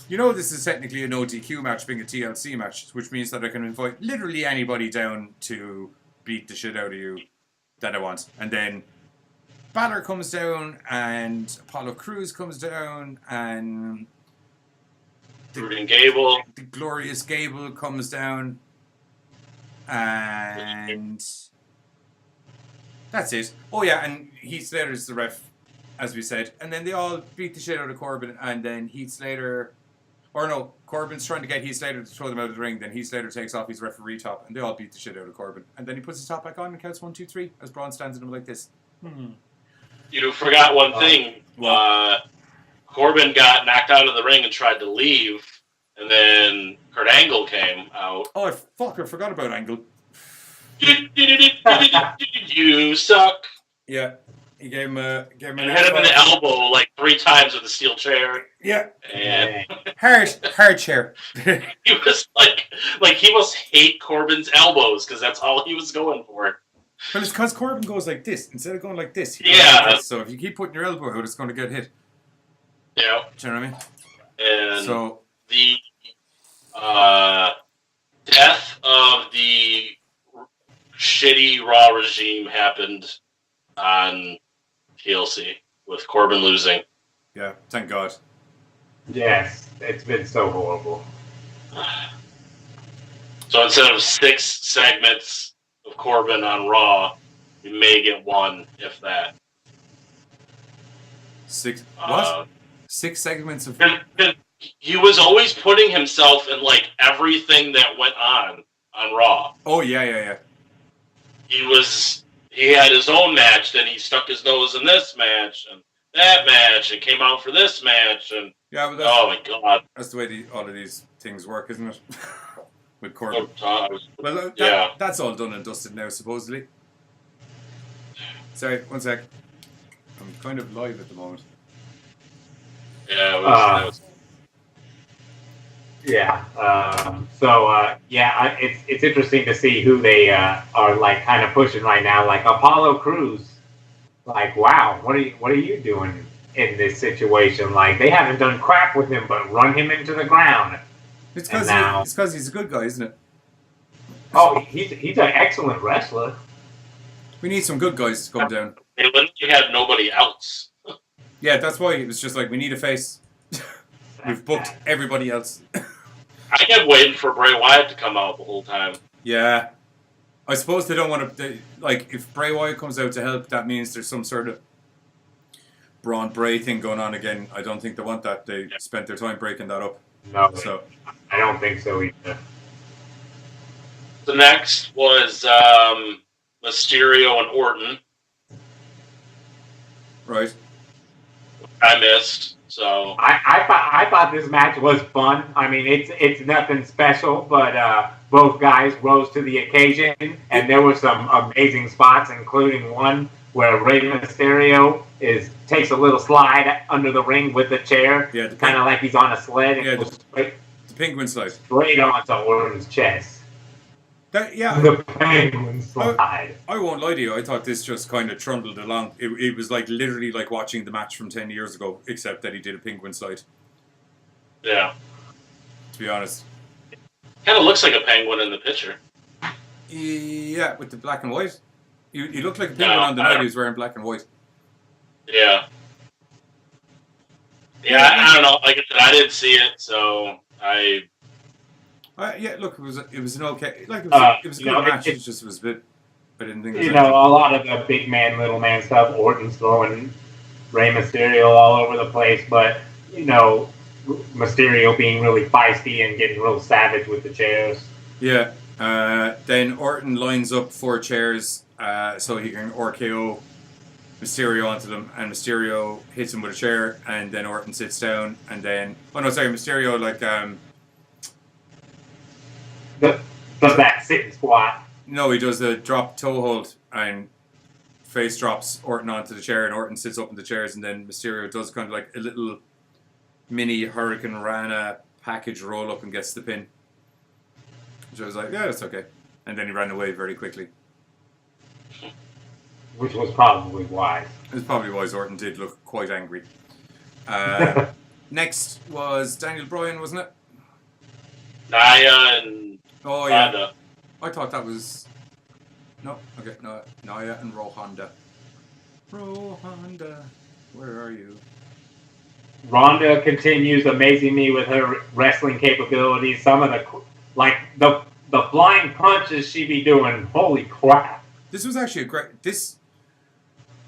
this is technically a no DQ match being a TLC match, which means that I can invite literally anybody down to beat the shit out of you that I want. And then Balor comes down, and Apollo Crews comes down, and Gable. The glorious Gable comes down, and that's it. Oh yeah, and Heath Slater's the ref, as we said. And then they all beat the shit out of Corbin, and then Corbin's trying to get Heath Slater to throw them out of the ring, then Heath Slater takes off his referee top, and they all beat the shit out of Corbin. And then he puts his top back on and counts 1, 2, 3, as Braun stands in him like this. You forgot one thing. Corbin got knocked out of the ring and tried to leave, and then Kurt Angle came out. Oh, I forgot about Angle. You suck. Yeah. He gave him an hit him in the elbow like 3 times with a steel chair. Yeah. And hard chair. He was like he must hate Corbin's elbows because that's all he was going for. But it's because Corbin goes like this instead of going like this. He goes Yeah. like this. So if you keep putting your elbow out, it's going to get hit. Yeah. Do you know what I mean? And so the death of the shitty Raw regime happened on TLC with Corbin losing. Yeah, thank God. Yes, it's been so horrible. So instead of 6 segments of Corbin on Raw, we may get 1, if that. 6 what? 6 segments of. He was always putting himself in like everything that went on Raw. Oh yeah. He had his own match, then he stuck his nose in this match and that match, and came out for this match, and yeah, but oh my God, that's the way all of these things work, isn't it? With Corbin. Well, that's all done and dusted now, supposedly. Sorry, one sec. I'm kind of live at the moment. Yeah, it's interesting to see who they are like kind of pushing right now. Like Apollo Crews, like wow, what are you doing in this situation? Like they haven't done crap with him, but run him into the ground. It's because he's a good guy, isn't it? Oh, he's an excellent wrestler. We need some good guys to come down. They literally had nobody else. Yeah, that's why it was just like we need a face. We've booked everybody else. I kept waiting for Bray Wyatt to come out the whole time. Yeah. I suppose they don't want to... Like, if Bray Wyatt comes out to help, that means there's some sort of Braun Bray thing going on again. I don't think they want that. They spent their time breaking that up. No, so I don't think so either. The next was Mysterio and Orton. Right. I missed. So I thought this match was fun. I mean, it's nothing special, but both guys rose to the occasion, and there were some amazing spots, including one where Rey Mysterio takes a little slide under the ring with the chair, kind of like he's on a sled, and goes the penguin slide straight onto Orton's chest. The penguin slide. I won't lie to you. I thought this just kind of trundled along. It was like literally like watching the match from 10 years ago, except that he did a penguin slide. Yeah. To be honest. Kind of looks like a penguin in the picture. Yeah, with the black and white. He looked like a penguin on the night he was wearing black and white. Yeah. Yeah, I don't know. Like I said, I didn't see it, so yeah, look, it was an okay, like it was a good match. It just was a bit. I didn't think. A lot of the big man, little man stuff. Orton's throwing Rey Mysterio all over the place, but Mysterio being really feisty and getting real savage with the chairs. Yeah. Then Orton lines up 4 chairs so he can RKO Mysterio onto them, and Mysterio hits him with a chair, and then Orton sits down, and then Mysterio does that sit and squat? No, he does a drop toe hold and face drops Orton onto the chair, and Orton sits up in the chairs, and then Mysterio does kind of like a little mini Hurricane Rana package roll up and gets the pin. Which I was like, yeah, that's okay. And then he ran away very quickly. Which was probably wise. It was probably wise. Orton did look quite angry. Next was Daniel Bryan, wasn't it? Nia and Ronda. I thought that was... No, okay, no, Nia and Honda. Honda, where are you? Ronda continues amazing me with her wrestling capabilities. Some of the flying punches she be doing, holy crap. This was actually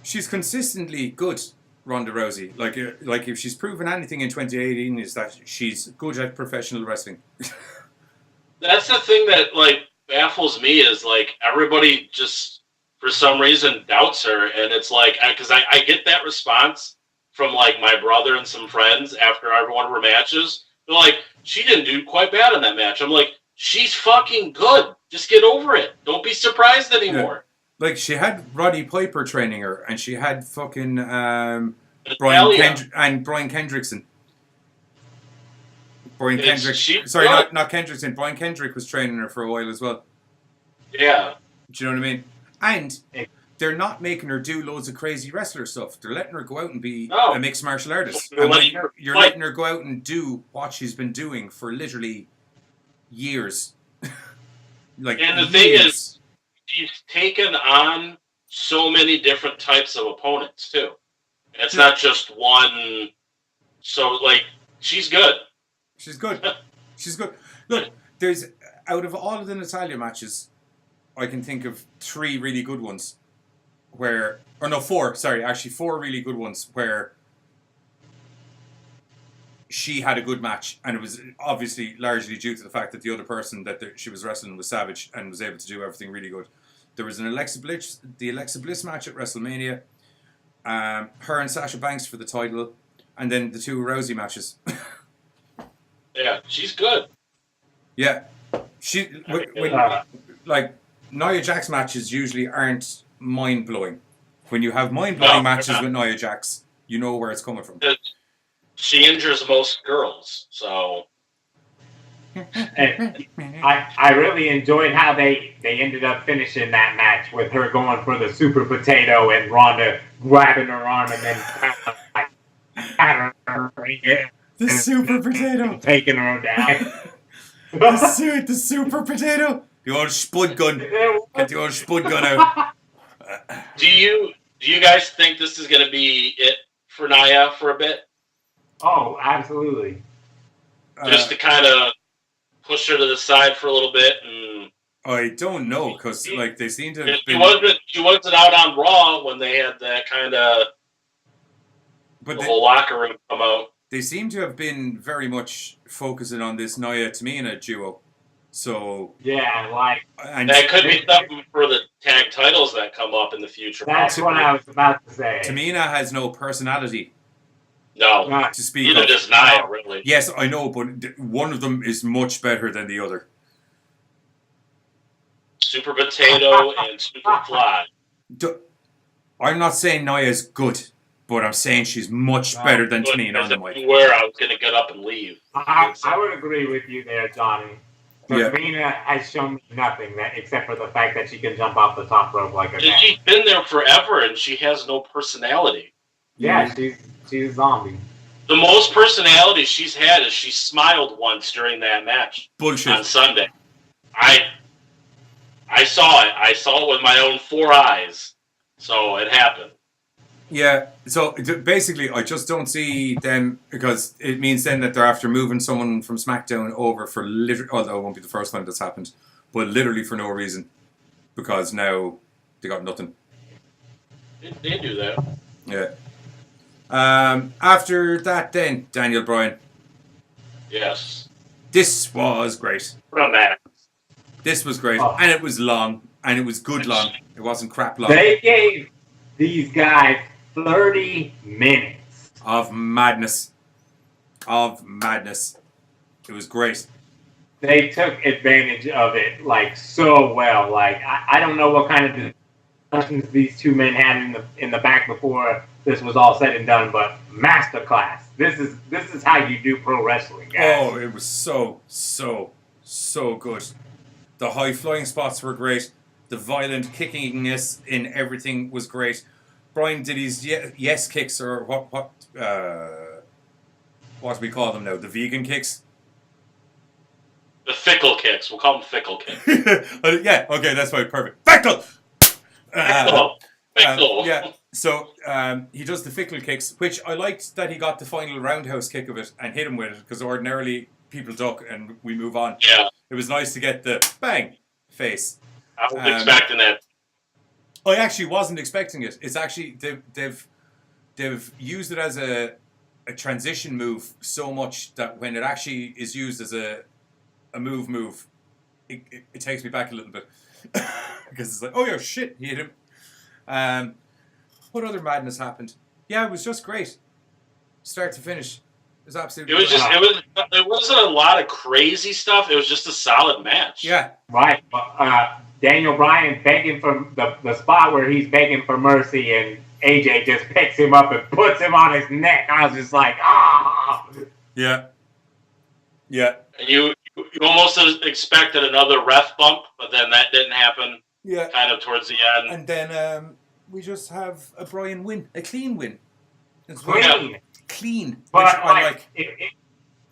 she's consistently good, Ronda Rousey. Like if she's proven anything in 2018 is that she's good at professional wrestling. That's the thing that baffles me is everybody just for some reason doubts her, and it's because I get that response from my brother and some friends after every one of her matches. They're like, she didn't do quite bad in that match. I'm like, she's fucking good. Just get over it. Don't be surprised anymore. Yeah. She had Roddy Piper training her, and she had fucking Brian Kendrickson. Brian Kendrick. Sorry, not Kendrickson. Brian Kendrick was training her for a while as well. Yeah. Do you know what I mean? And they're not making her do loads of crazy wrestler stuff. They're letting her go out and be a mixed martial artist. And you're letting her go out and do what she's been doing for literally years. And the thing is, she's taken on so many different types of opponents, too. It's not just one. So, she's good. She's good. She's good. Look, there's, out of all of the Natalya matches, I can think of 3 really good ones. 4 really good ones where she had a good match, and it was obviously largely due to the fact that the other person that she was wrestling was savage and was able to do everything really good. There was the Alexa Bliss match at WrestleMania, her and Sasha Banks for the title, and then the 2 Rousey matches. Yeah, she's good. Yeah, Nia Jax matches usually aren't mind blowing. When you have mind blowing matches with Nia Jax, you know where it's coming from. She injures most girls, so. And I really enjoyed how they ended up finishing that match with her going for the super potato and Ronda grabbing her arm and then the super potato taking her down. the super potato. The old spud gun. Get the old spud gun out. Do you guys think this is going to be it for Nia for a bit? Oh, absolutely. Just to kind of push her to the side for a little bit, and I don't know, because they seem to have she wasn't out on Raw when they had that kind of whole locker room come out. They seem to have been very much focusing on this Nia Tamina duo. So yeah, and that could be something for the tag titles that come up in the future. That's what I was about to say. Tamina has no personality. No, to speak neither of. does Nia, really. Yes, I know, but one of them is much better than the other. Super Potato and Super Fly. I'm not saying Nia's good, but I'm saying she's much better than Tamina on the mic. Where I was going to get up and leave. I would agree with you there, Johnny. Tamina has shown me nothing except for the fact that she can jump off the top rope like a cat. She's been there forever, and she has no personality. Yeah, she's a zombie. The most personality she's had is she smiled once during that match. Bullshit. On Sunday. I saw it. I saw it with my own 4 eyes. So it happened. Yeah, so basically I just don't see them, because it means then that they're after moving someone from SmackDown over for literally, although it won't be the first time that's happened, but literally for no reason, because now they got nothing. They do that. Yeah. After that then, Daniel Bryan. Yes. This was great. From that. This was great, and it was long, and it was good long. It wasn't crap long. They gave these guys 30 minutes of madness. It was great. They took advantage of it so well. I don't know what kind of discussions these 2 men had in the back before this was all said and done, but masterclass. This is how you do pro wrestling, guys. Oh, it was so good. The high flying spots were great. The violent kickingness in everything was great. Bryan did his yes kicks, or what do we call them now? The vegan kicks? The fickle kicks. We'll call them fickle kicks. Yeah, okay, that's fine. Perfect. Fickle! Fickle. Yeah, so he does the fickle kicks, which I liked that he got the final roundhouse kick of it and hit him with it, because ordinarily people duck and we move on. Yeah. It was nice to get the bang face. I was expecting that. I actually wasn't expecting it. It's actually they've used it as a transition move so much that when it actually is used as a move, it takes me back a little bit, because it's like, oh yeah, shit, he hit him. What other madness happened? Yeah, it was just great, start to finish. It was absolutely. It wasn't a lot of crazy stuff. It was just a solid match. Yeah. Right. Daniel Bryan begging for the spot where he's begging for mercy, and AJ just picks him up and puts him on his neck. I was just like, ah. Yeah. Yeah. And you almost expected another ref bump, but then that didn't happen. Yeah. Kind of towards the end. And then we just have a Bryan win, a clean win. Clean. But which I like.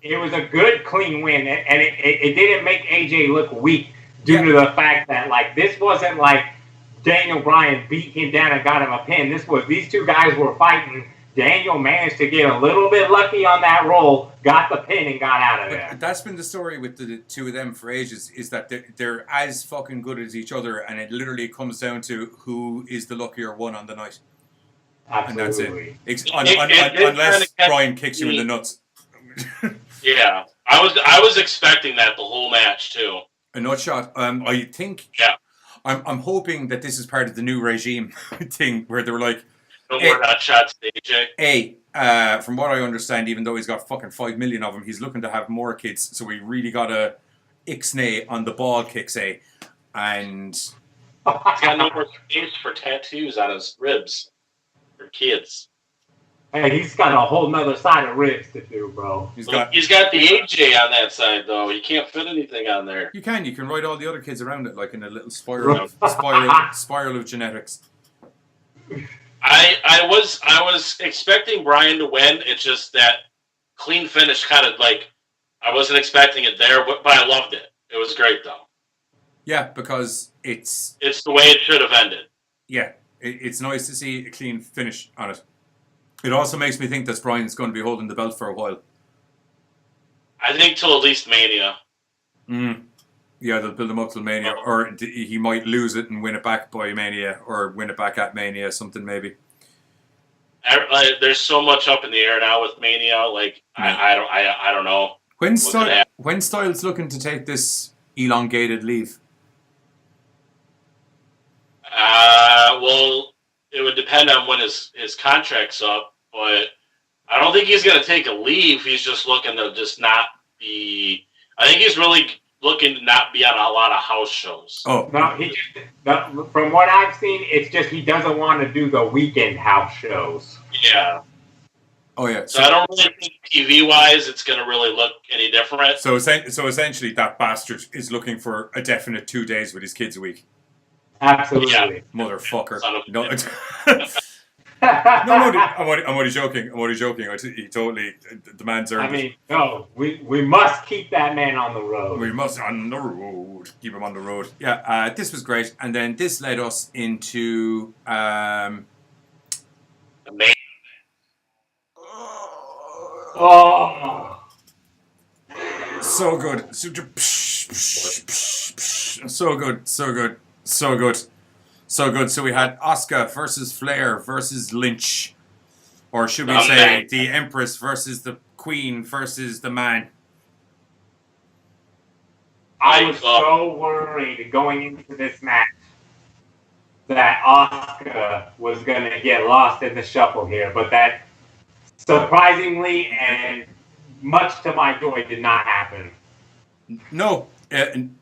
It was a good, clean win, and it didn't make AJ look weak due to the fact that, like, this wasn't like Daniel Bryan beat him down and got him a pin. These two guys were fighting. Daniel managed to get a little bit lucky on that roll, got the pin, and got out of there. But that's been the story with the two of them for ages, is that they're as fucking good as each other, and it literally comes down to who is the luckier one on the night. Absolutely. And that's it. Unless Bryan kicks you in the nuts. Yeah. I was expecting that the whole match, too. A nut shot. I think... Yeah. I'm hoping that this is part of the new regime thing, where they were like... No more nut shots, AJ. From what I understand, even though he's got fucking 5 million of them, he's looking to have more kids, so we really got to ixnay on the ball kicks, and... He's got no more space for tattoos on his ribs for kids. Hey, he's got a whole nother side of ribs to do, bro. He's got the AJ on that side, though. You can't fit anything on there. You can ride all the other kids around it, like in a little spiral of genetics. I was expecting Bryan to win. It's just that clean finish kind of like I wasn't expecting it there, but I loved it. It was great, though. Yeah, because it's the way it should have ended. Yeah, it's nice to see a clean finish on it. It also makes me think that Bryan's going to be holding the belt for a while. I think till at least Mania. Yeah, they'll build him up till Mania. Or he might lose it and win it back by Mania. Or win it back at Mania, something maybe. There's so much up in the air now with Mania. Like, I don't know. When Styles looking to take this elongated leave? Well, it would depend on when his contract's up. But I don't think he's going to take a leave. He's just looking to just not be... I think he's really looking to not be on a lot of house shows. Oh. No, from what I've seen, it's just he doesn't want to do the weekend house shows. Yeah. Oh, yeah. So I don't really think TV-wise it's going to really look any different. So essentially that bastard is looking for a definite 2 days with his kids a week. Absolutely. Yeah. Motherfucker. No, I'm only joking. He totally, the man's earned. I mean, no, we must keep that man on the road. We must on the road. Keep him on the road. Yeah, this was great. And then this led us into... Oh. So good. So good. So we had Asuka versus Flair versus Lynch. Or should we say the Empress versus the Queen versus the man. I was so worried going into this match that Asuka was going to get lost in the shuffle here. But that, surprisingly and much to my joy, did not happen. No.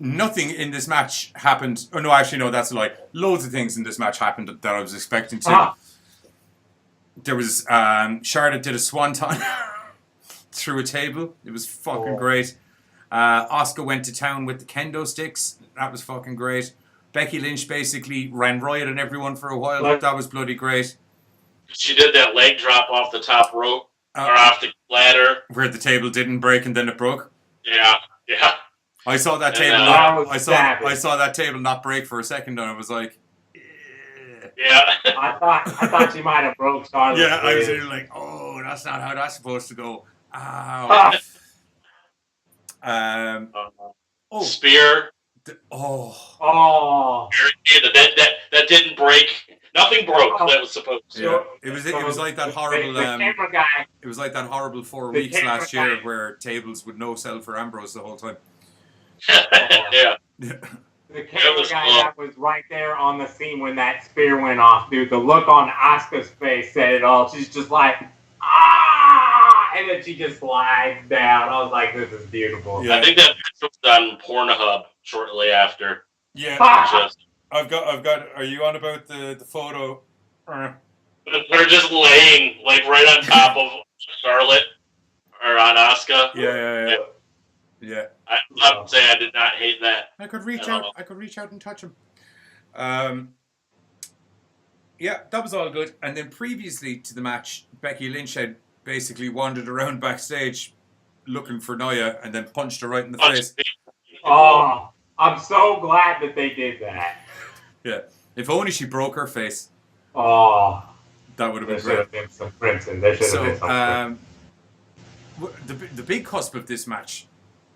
Nothing in this match happened. Oh, no, actually, no, that's a lie. Loads of things in this match happened that I was expecting to. There was... Charlotte did a swanton through a table. It was fucking great. Asuka went to town with the kendo sticks. That was fucking great. Becky Lynch basically ran riot on everyone for a while. That was bloody great. She did that leg drop off the top rope. Or off the ladder. Where the table didn't break and then it broke. Yeah. I saw that table. I saw that table not break for a second, and I was like, "Yeah." I thought she might have broke Charlotte. Yeah, I was like, "Oh, that's not how that's supposed to go." Ow. Spear. That didn't break. Nothing broke. That was supposed to. Yeah. It was like that horrible. It was like that horrible 4 weeks last year where tables would no sell for Ambrose the whole time. Yeah. The camera guy that was right there on the scene when that spear went off, dude. The look on Asuka's face said it all. She's just like, and then she just slides down. I was like, this is beautiful. Yeah. I think that was on Pornhub shortly after. Yeah. I've got. Are you on about the photo? They're just laying like right on top of Charlotte or on Asuka. Yeah. I have to say I did not hate that. I could reach out. I could reach out and touch him. Yeah, that was all good. And then previously to the match, Becky Lynch had basically wandered around backstage looking for Nia and then punched her right in the face. Oh, I'm so glad that they did that. Yeah. If only she broke her face. Oh. That would have been great. There should have been some crimson. There should have been some crimson. The big cusp of this match,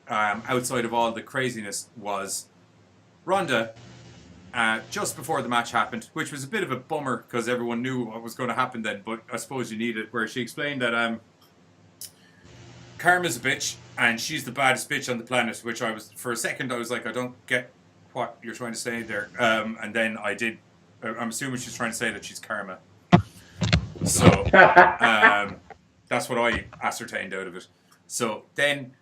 outside of all the craziness, was Ronda, just before the match happened, which was a bit of a bummer because everyone knew what was going to happen then, but I suppose you need it, where she explained that Karma's a bitch and she's the baddest bitch on the planet, which for a second I was like, I don't get what you're trying to say there. And then I did. I'm assuming she's trying to say that she's Karma. So that's what I ascertained out of it. So then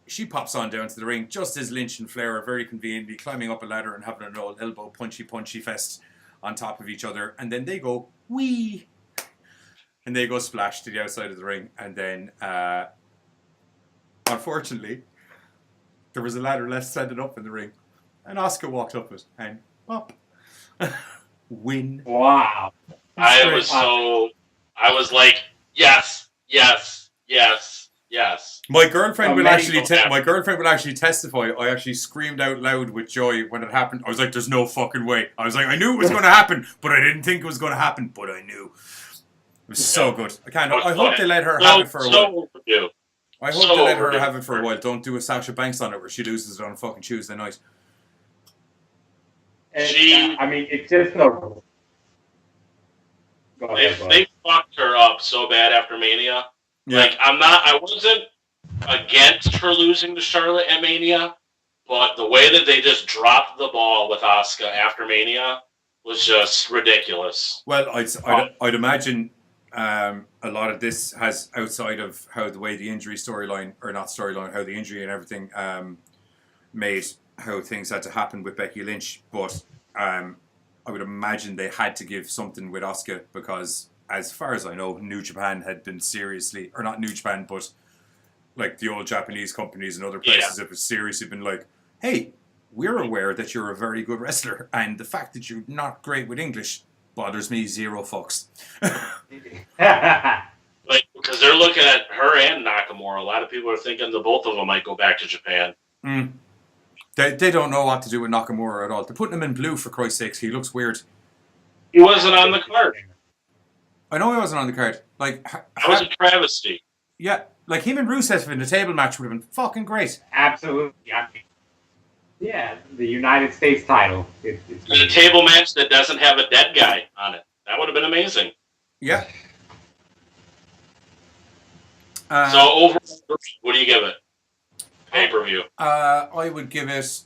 she pops on down to the ring just as Lynch and Flair are very conveniently climbing up a ladder and having an old elbow punchy fest on top of each other. And then they go, wee! And they go splash to the outside of the ring. And then, unfortunately, there was a ladder left standing up in the ring. And Asuka walked up it and pop. Win. Wow. I was like, yes. My girlfriend will actually testify. I actually screamed out loud with joy when it happened. I was like, "There's no fucking way!" I was like, "I knew it was going to happen, but I didn't think it was going to happen, but I knew." It was so good. I hope they let her have it for a while. I hope they let her have it for a while. Don't do a Sasha Banks on it where she loses it on a fucking Tuesday night. It's just a. They fucked her up so bad after Mania. Yeah. Like, I wasn't against her losing to Charlotte at Mania, but the way that they just dropped the ball with Asuka after Mania was just ridiculous. Well, I'd imagine a lot of this has, outside of how the way the injury storyline, or not storyline, how the injury and everything made how things had to happen with Becky Lynch, but I would imagine they had to give something with Asuka because, as far as I know, New Japan had been seriously, or not New Japan, but like the old Japanese companies and other places have seriously been like, hey, we're aware that you're a very good wrestler, and the fact that you're not great with English bothers me zero fucks. Like, because they're looking at her and Nakamura. A lot of people are thinking the both of them might go back to Japan. Mm. They don't know what to do with Nakamura at all. They're putting him in blue, for Christ's sakes. He looks weird. He wasn't on the card. I know he wasn't on the card. Like, that was a travesty. Yeah, like him and Rusev in the table match would have been fucking great. Absolutely. Yeah, the United States title. It's a table match that doesn't have a dead guy on it. That would have been amazing. Yeah. So overall, what do you give it? Pay-per-view. I would give it.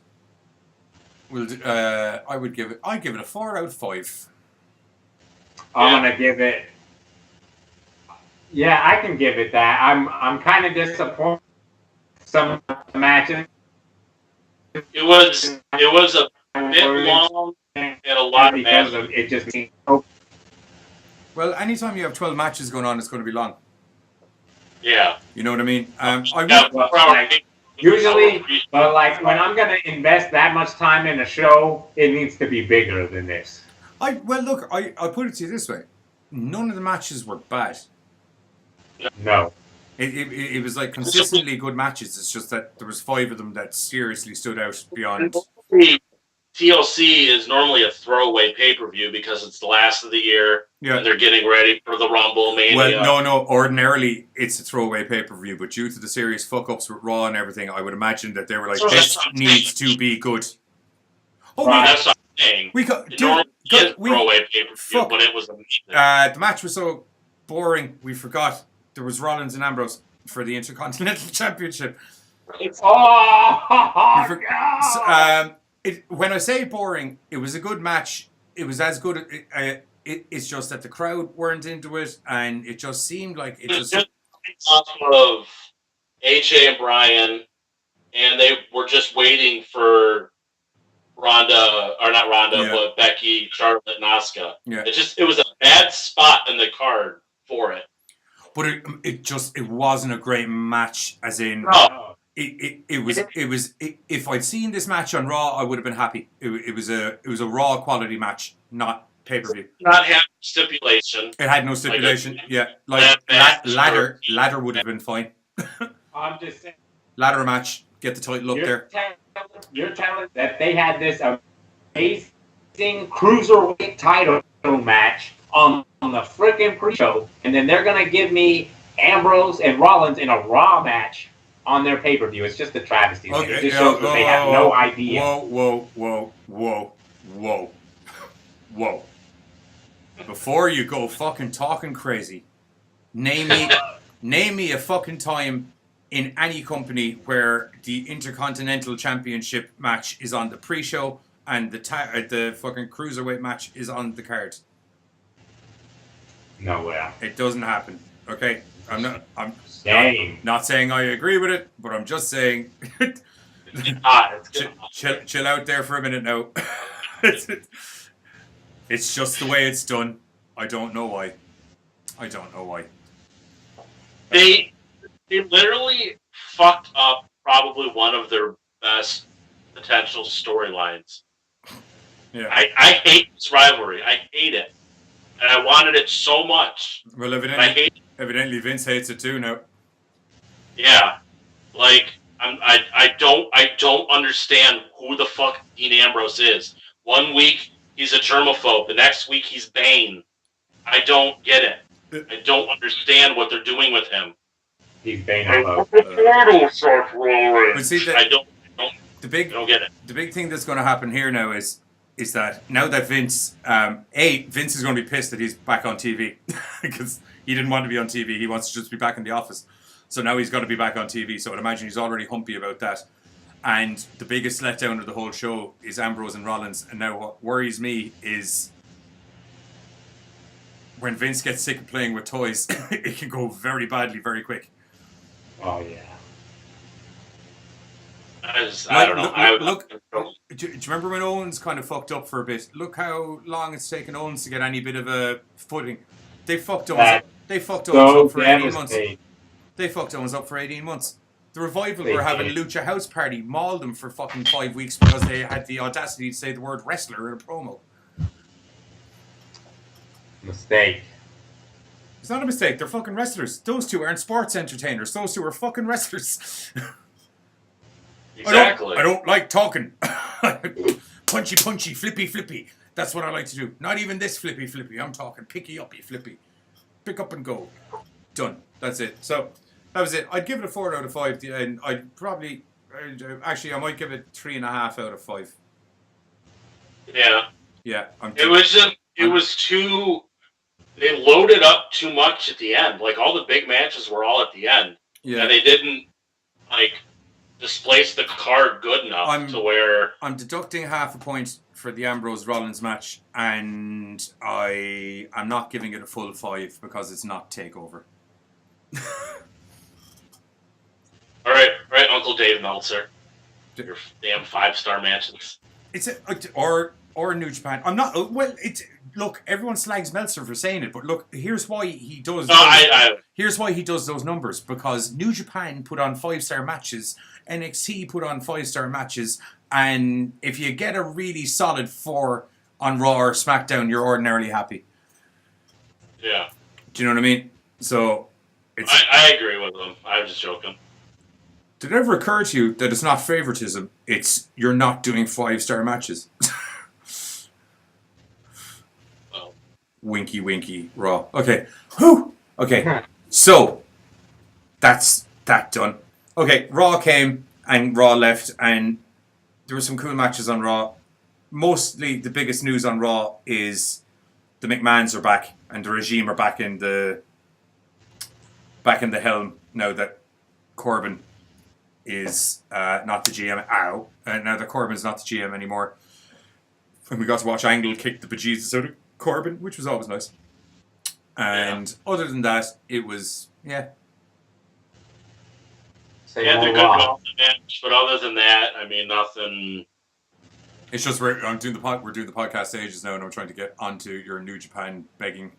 I'd give it a 4 out of 5. I'm gonna give it. Yeah, I can give it that. I'm kind of disappointed. Some matches. It was a bit long and a lot of because of it just. Well, anytime you have 12 matches going on, it's going to be long. Yeah. You know what I mean? Usually, but like when I'm going to invest that much time in a show, it needs to be bigger than this. I'll put it to you this way: none of the matches were bad. No. It was like consistently good matches. It's just that there was 5 of them that seriously stood out beyond. TLC is normally a throwaway pay-per-view because it's the last of the year and they're getting ready for the Rumble Mania. Well, no. Ordinarily, it's a throwaway pay-per-view, but due to the serious fuck-ups with Raw and everything, I would imagine that they were like, this needs to be good. Oh, right, that's what I'm saying. Throwaway pay-per-view, but it was amazing. The match was so boring, we forgot there was Rollins and Ambrose for the Intercontinental Championship. When I say boring, it was a good match. It was as good. It's just that the crowd weren't into it, and it just seemed like it just off of AJ and Brian, and they were just waiting for but Becky, Charlotte, and Asuka. Yeah. It was a bad spot in the card for it. But it wasn't a great match, as in If I'd seen this match on Raw, I would have been happy. It was a Raw quality match, not pay-per-view. Not have stipulation. It had no stipulation. Ladder would have been fine. I'm just saying. Ladder match, get the title up there. You're telling that they had this amazing cruiserweight title match on the freaking pre-show, and then they're gonna give me Ambrose and Rollins in a Raw match on their pay-per-view. It's just a travesty. Okay, it just shows that they have no idea. Whoa. Before you go fucking talking crazy, name me a fucking time in any company where the Intercontinental Championship match is on the pre-show and the fucking cruiserweight match is on the card. Nowhere. It doesn't happen. Okay, I'm not saying I agree with it, but I'm just saying. Chill out there for a minute now. It's just the way it's done. I don't know why. They literally fucked up probably one of their best potential storylines. Yeah. I hate this rivalry. I hate it. And I wanted it so much. Well, evidently Vince hates it too now. Yeah. Like, I don't understand who the fuck Dean Ambrose is. 1 week, he's a germaphobe. The next week, he's Bane. I don't get it. I don't understand what they're doing with him. He's Bane. I don't get it. The big thing that's going to happen here now is that now that Vince is going to be pissed that he's back on TV because he didn't want to be on TV. He wants to just be back in the office. So now he's got to be back on TV. So I'd imagine he's already humpy about that. And the biggest letdown of the whole show is Ambrose and Rollins. And now what worries me is when Vince gets sick of playing with toys, it can go very badly very quick. Oh, yeah. I don't know. Do you remember when Owens kind of fucked up for a bit? Look how long it's taken Owens to get any bit of a footing. They fucked Owens up. They fucked Owens up for 18 months. They fucked Owens up for 18 months. The Revival were having Lucha House Party, mauled them for fucking 5 weeks because they had the audacity to say the word wrestler in a promo. Mistake. It's not a mistake. They're fucking wrestlers. Those two aren't sports entertainers. Those two are fucking wrestlers. Exactly. I don't like talking. Punchy, flippy. That's what I like to do. Not even this flippy. I'm talking picky-uppy, flippy. Pick up and go. Done. That's it. So, that was it. I'd give it a 4 out of 5. And I'd probably... Actually, I might give it 3.5 out of 5. Yeah. Yeah. It was too... They loaded up too much at the end. Like, all the big matches were all at the end. Yeah. And they didn't, displace the card good enough to where... I'm deducting half a point for the Ambrose Rollins match, and I'm not giving it a full 5 because it's not TakeOver. All right, Uncle Dave Meltzer. Your damn 5-star matches. Or New Japan. I'm not. Well, look. Everyone slags Meltzer for saying it, but look. Here's why he does. Here's why he does those numbers, because New Japan put on 5-star matches, NXT put on 5-star matches, and if you get a really solid 4 on Raw or SmackDown, you're ordinarily happy. Yeah. Do you know what I mean? So, I agree with him. I'm just joking. Did it ever occur to you that it's not favoritism? It's you're not doing 5-star matches. Winky, Raw. Okay. Whew. Okay. So, that's that done. Okay, Raw came and Raw left, and there were some cool matches on Raw. Mostly, the biggest news on Raw is the McMahons are back, and the regime are back in the helm now that Corbin is not the GM. Now that Corbin's not the GM anymore. And we got to watch Angle kick the bejesus out of Corbin, which was always nice. And other than that, it was, Yeah, they're good match, but other than that, I mean, nothing. It's just we're doing the podcast stages now, and I'm trying to get onto your New Japan begging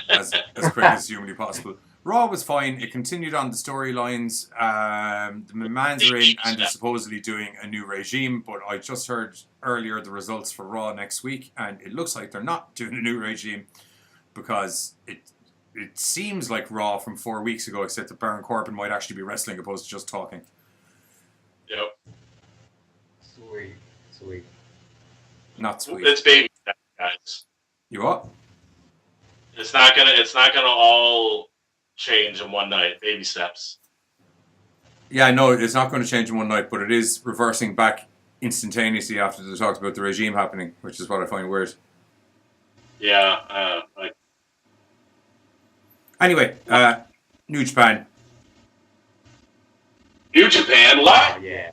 as quick as humanly possible. Raw was fine. It continued on the storylines. The McMahons are in and they're supposedly doing a new regime, but I just heard earlier the results for Raw next week, and it looks like they're not doing a new regime because it seems like Raw from 4 weeks ago, except that Baron Corbin might actually be wrestling opposed to just talking. Yep. Sweet. Not sweet. It's baby steps, guys. You what? It's not gonna all change in one night. Baby steps. Yeah, I know it's not going to change in one night, but it is reversing back instantaneously after they talked about the regime happening, which is what I find weird. Yeah. Anyway, New Japan. New Japan, Oh, what? yeah.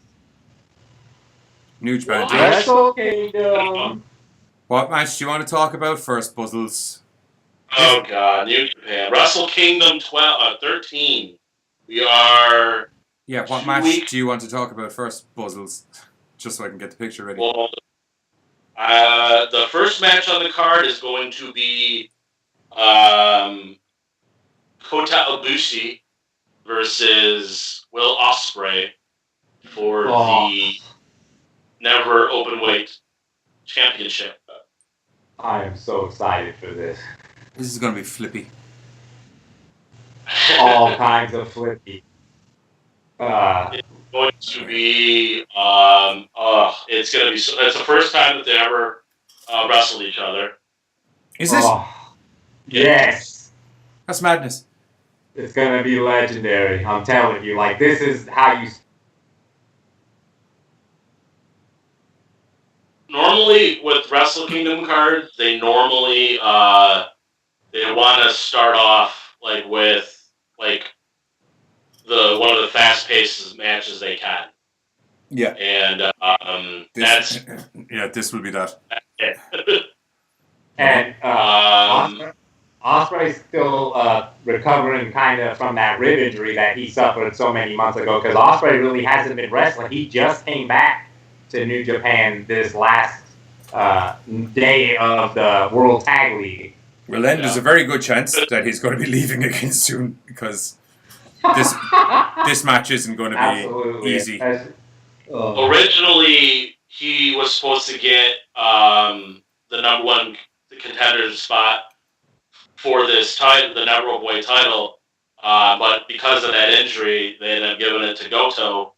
New Japan. What? Wrestle Kingdom. What match do you want to talk about first, Buzzles? Oh God, New Japan, Wrestle Kingdom 13. We are. Yeah, what 2 match weeks. do you want to talk about first, Buzzles? Just so I can get the picture ready. Well, the first match on the card is going to be Kota Ibushi versus Will Ospreay for the Never Openweight Championship. I am so excited for this. This is going to be flippy. All kinds of flippy. It's going to be it's going to be. It's the first time that they ever wrestled each other. Is this? Yes. That's madness. It's going to be legendary. I'm telling you. Like, this is how you... Normally, with Wrestle Kingdom cards, they normally they want to start off with one of the fast-paced matches they can. Yeah. And This will be that. it. And Ospreay's still recovering kind of from that rib injury that he suffered so many months ago, because Ospreay really hasn't been wrestling. He just came back to New Japan this last day of the World Tag League. Well, then there's a very good chance that he's going to be leaving again soon, because this match isn't going to be Absolutely. easy. Originally, he was supposed to get the number one contender spot for this title, the Never Openweight title, but because of that injury, they ended up giving it to Goto.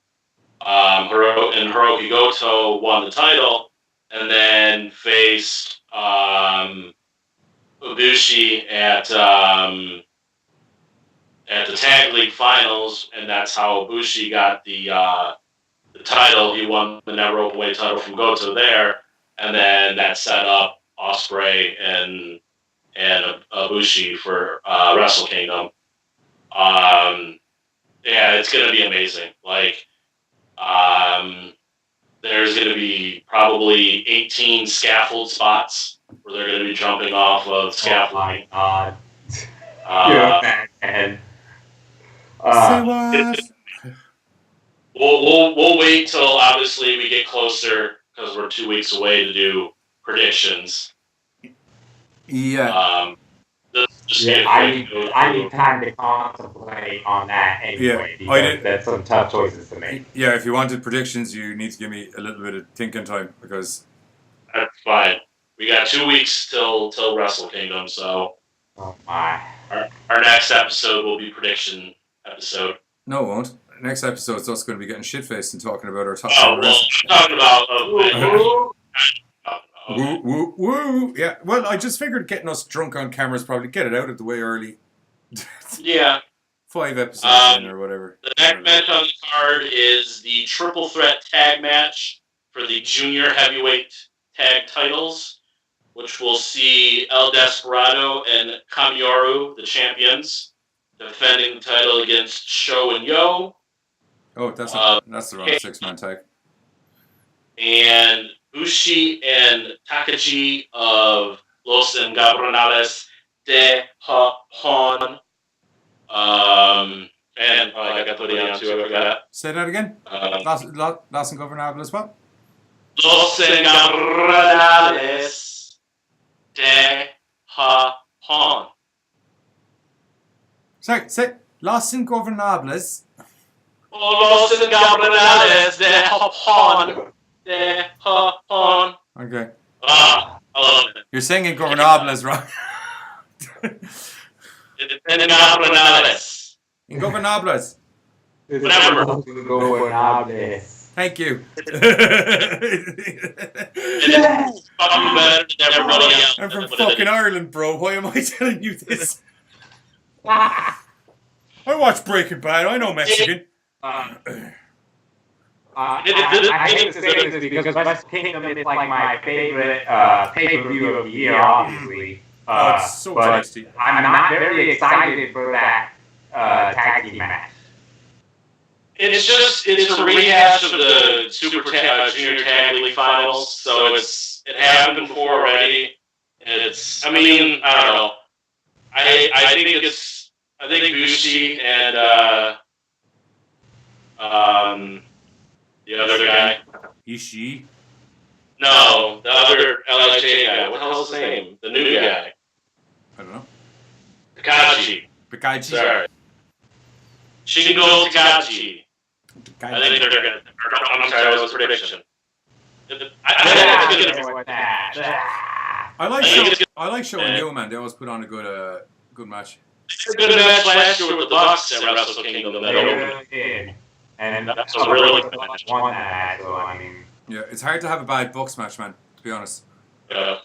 Hiroki Goto won the title, and then faced Ibushi at the Tag League Finals, and that's how Ibushi got the title. He won the Never Openweight title from Goto there, and then that set up Ospreay and Ibushi for Wrestle Kingdom. Yeah, it's gonna be amazing. There's going to be probably 18 scaffold spots where they're going to be jumping off of scaffolding. Oh my God. Say what? We'll wait till obviously we get closer, because we're 2 weeks away to do predictions. Yeah. I need time to contemplate on that anyway, because that's some tough choices to make. Yeah, if you wanted predictions, you need to give me a little bit of thinking time, because... That's fine. We got 2 weeks till Wrestle Kingdom, so... Oh my. Our next episode will be prediction episode. No, it won't. Next episode's us going to be getting shit-faced and talking about our top... Oh, well, I'm talking about... Woo. Yeah, well, I just figured getting us drunk on camera is probably get it out of the way early. Yeah. 5 episodes in or whatever. The next match on the card is the Triple Threat Tag Match for the Junior Heavyweight Tag Titles, which will see El Desperado and Kamiyaru, the champions, defending the title against Sho and Yo. Oh, that's the wrong 6-man tag. And Bushi and Takagi of Los Engabranados de Japón. And I got Torian too, I forgot. Say that again? Los Ingobernables what? Los Engabranados de Japón. Sorry, say Los Ingobernables. Los Ingobernables de Japón. De Japón. Okay. Ah, I love it. You're saying Ingobernables wrong. Ingobernables. Ingobernables. Whatever. Ingobernables. Thank you. It's fucking better than everybody else. I'm from fucking Ireland, bro. Why am I telling you this? I watch Breaking Bad. I know Mexican. I hate to say this because West Kingdom is like my favorite pay-per-view of the year, obviously. It's so tasty. I'm not very excited for that tag team match. It's a rehash of the Junior Tag League finals, so it happened before already. I don't know. I think Bushi and the other guy. Ishii. No, the other LIJ guy. What the hell's his name? The new guy. I don't know. Takahashi. Sorry. Shingo Takahashi. I think they're good. I'm sorry, that was a prediction. I like showing you, man. They always put on a good match. It's a good match last year with the Bucks at Wrestle Kingdom. That really did. And that's a really good match. Won that, so I mean. Yeah, it's hard to have a bad Bucks match, man. To be honest. Yeah.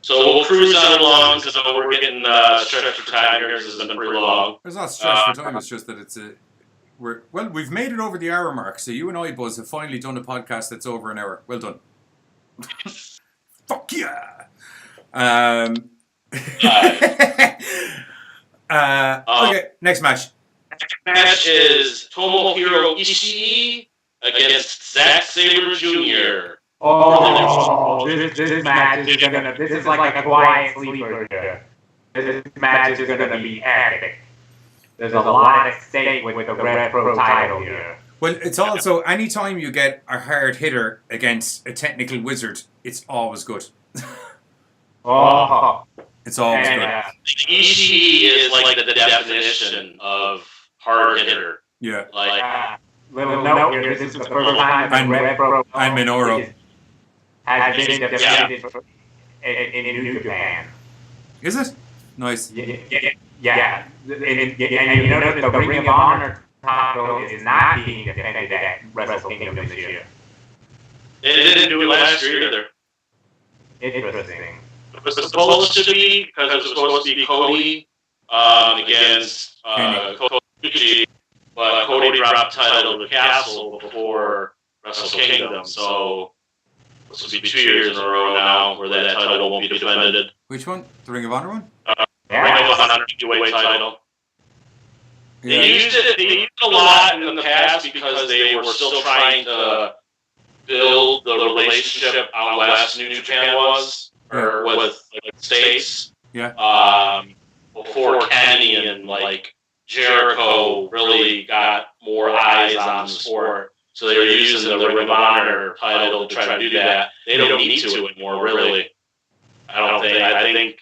So we'll cruise on along because we're getting stretched for time here. This has been pretty long. It's not stretched for time. It's just that we've made it over the hour mark. So you and I, Buzz, have finally done a podcast that's over an hour. Well done. Fuck yeah. Okay, next match. Next match is Tomohiro Ishii against Zack Sabre Jr. Oh, this match is gonna. This is like a quiet sleeper here. This match is gonna be epic. There's a lot at stake with the Red Pro title here. Well, it's also anytime you get a hard hitter against a technical wizard, it's always good. Oh, it's always good. Ishii is like the definition of hard hitter. Yeah. Little note here. This is the first time Red Pro and Minoru has been defeated in New Japan. Is it? Nice. Yeah. And you notice the Ring of Honor title is not being defended at Wrestle Kingdom this year. They didn't do it last year either. Interesting. It was supposed to be, because it was supposed to be Cody against Kochi, but Cody dropped title to Castle before Wrestle Kingdom, so this will be 2 years in a row now where that title won't be defended. Which one? The Ring of Honor one? Ring of Honor heavyweight title. Yeah. They used it a lot in the past because they were still trying to build the relationship out west New Japan was, or with the States. Yeah. Before Kenny and Jericho really got more eyes on the sport. So they were using the Ring of Honor title to try to do that. They don't need to anymore, really. I think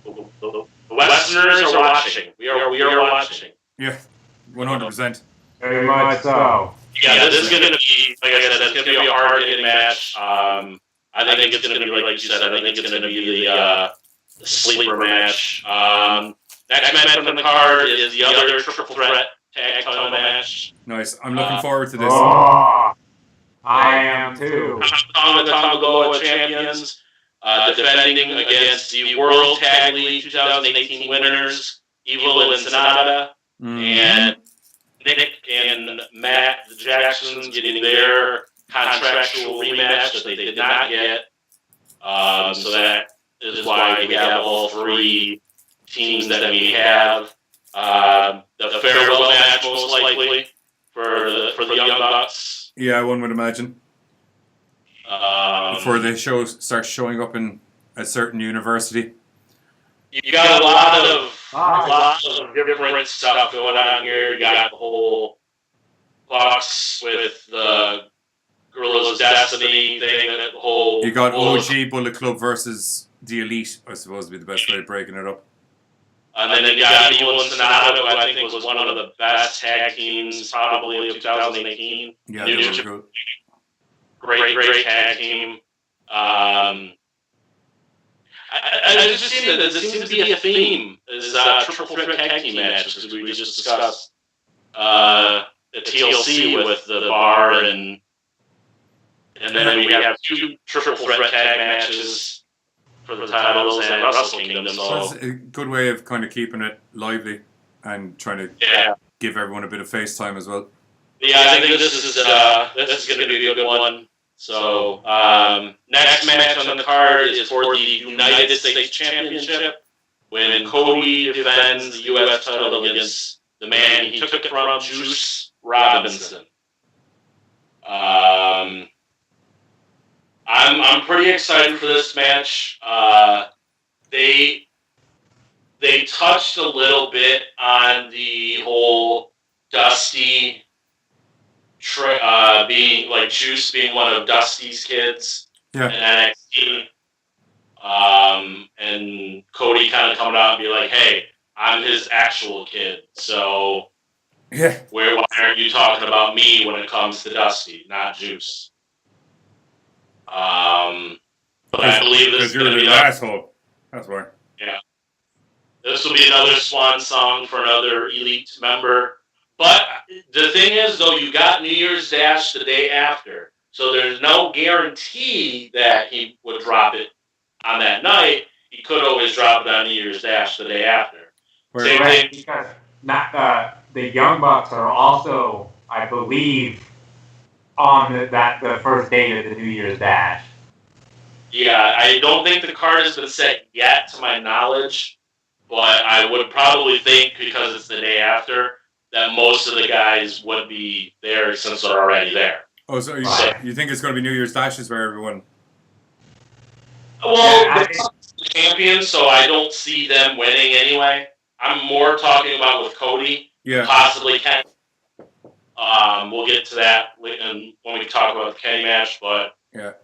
the Westerners are watching. We are watching. Yeah, 100%. Very much so. Yeah, this is going to be, like I said, it's going to be a hard-hitting match. I think it's going to be, like you said, I think it's going to be the sleeper match. Next match on the card is the other triple threat tag title match. Nice. I'm looking forward to this. Oh, I am too. Tamagoa champions defending against the World Tag League 2018 winners, Evil and Sonata, and Nick and Matt Jackson getting their contractual rematch that they did not get. So that is why we have all three teams that we have. The farewell match most likely for the Young Bucks. Yeah, one would imagine. Before the show starts showing up in a certain university. You got a lot of different stuff going on here. You got the whole Bucks with the Gorillas Destiny thing, that whole. You got OG Bullet Club versus the Elite, I suppose would be the best way of breaking it up. And then you got Evil and Sonata, who I think was one of the best tag teams probably of 2018. Yeah, they were cool. Great tag team. I just seen that there seems to be a theme is triple threat tag team matches, because we just discussed the TLC with the Bar, and then we have 2 triple threat tag matches for the titles and Wrestle Kingdom. So it's a good way of kind of keeping it lively and trying to give everyone a bit of face time as well. Yeah, I think this is going to be a good one. So next match on the card is for the United States Championship, when Cody defends the U.S. title against the man he took it from, Juice Robinson. I'm pretty excited for this match. They touched a little bit on the whole Dusty being like Juice being one of Dusty's kids in NXT. And Cody kind of coming out and be like, "Hey, I'm his actual kid, so why aren't you talking about me when it comes to Dusty, not Juice?" But I believe this is going to be an asshole. That's why. Yeah, this will be another swan song for another Elite member. But the thing is, though, you got New Year's Dash the day after, so there's no guarantee that he would drop it on that night. He could always drop it on New Year's Dash the day after. Same thing. Because the Young Bucks are also, I believe, on the first date of the New Year's Dash. Yeah, I don't think the card has been set yet, to my knowledge, but I would probably think, because it's the day after, that most of the guys would be there since they're already there. Oh, so you think it's going to be New Year's Dashes for everyone? Well, they're the champions, so I don't see them winning anyway. I'm more talking about with Cody, possibly Kenny. We'll get to that when we talk about the Kenny match, but because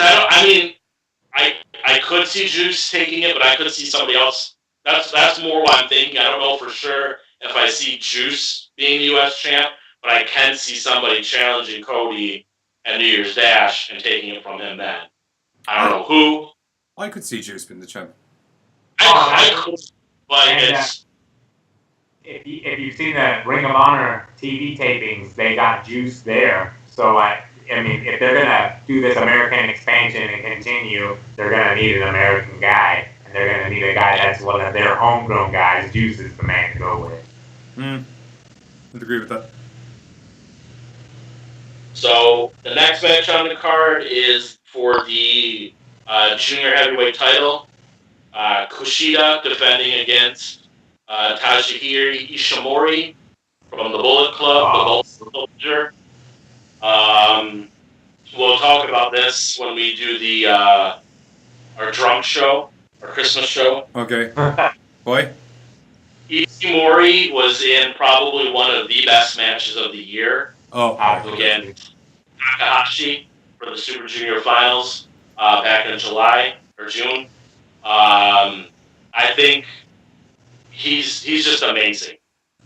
I could see Juice taking it, but I could see somebody else. That's more what I'm thinking. I don't know for sure if I see Juice being the U.S. champ, but I can see somebody challenging Cody at New Year's Dash and taking it from him then. I don't know who. I could see Juice being the champ. I could, but it's... If you've seen the Ring of Honor TV tapings, they got Juice there. So, I mean, if they're going to do this American expansion and continue, they're going to need an American guy. And they're going to need a guy that's one of their homegrown guys. Juice is the man to go with. I'd agree with that. So, the next match on the card is for the junior heavyweight title. Kushida defending against Tajihiro Ishimori from the Bullet Club, the Gold Soldier. We'll talk about this when we do the our drunk show, our Christmas show. Okay. Boy. Ishimori was in probably one of the best matches of the year. Against Takahashi for the Super Junior Finals back in July or June. I think he's just amazing.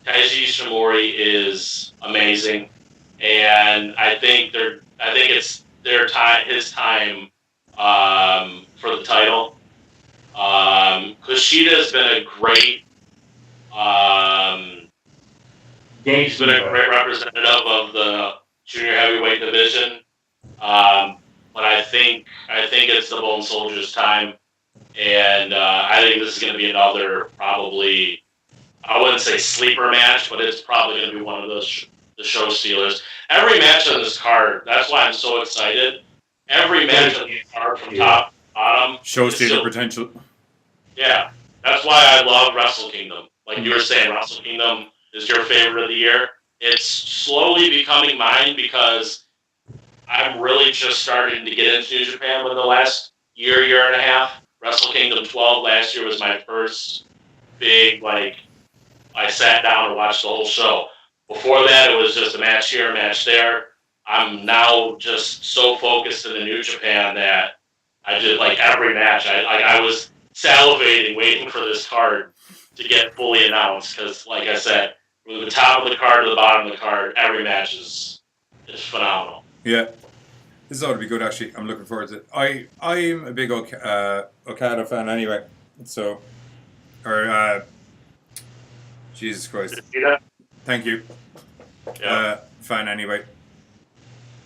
Taiji Ishimori is amazing, and I think it's his time for the title. Kushida has been a great he's been a great representative of the junior heavyweight division. But I think it's the Bone Soldier's time. And I think this is going to be another probably, I wouldn't say sleeper match, but it's probably going to be one of those the show stealers. Every match on this card, that's why I'm so excited. Every match on the card from top to bottom. Show stealer potential. Yeah, that's why I love Wrestle Kingdom. Like you were saying, Wrestle Kingdom is your favorite of the year. It's slowly becoming mine because I'm really just starting to get into New Japan within the last year and a half. Wrestle Kingdom 12 last year was my first big, I sat down and watched the whole show. Before that, it was just a match here, a match there. I'm now just so focused in the New Japan that I did every match. I was salivating, waiting for this card to get fully announced. Because, like I said, from the top of the card to the bottom of the card, every match is phenomenal. Yeah. This ought to be good, actually. I'm looking forward to it. I'm a big Okada fan anyway. So, Jesus Christ. Did you see that? Thank you. Yeah. Fan anyway.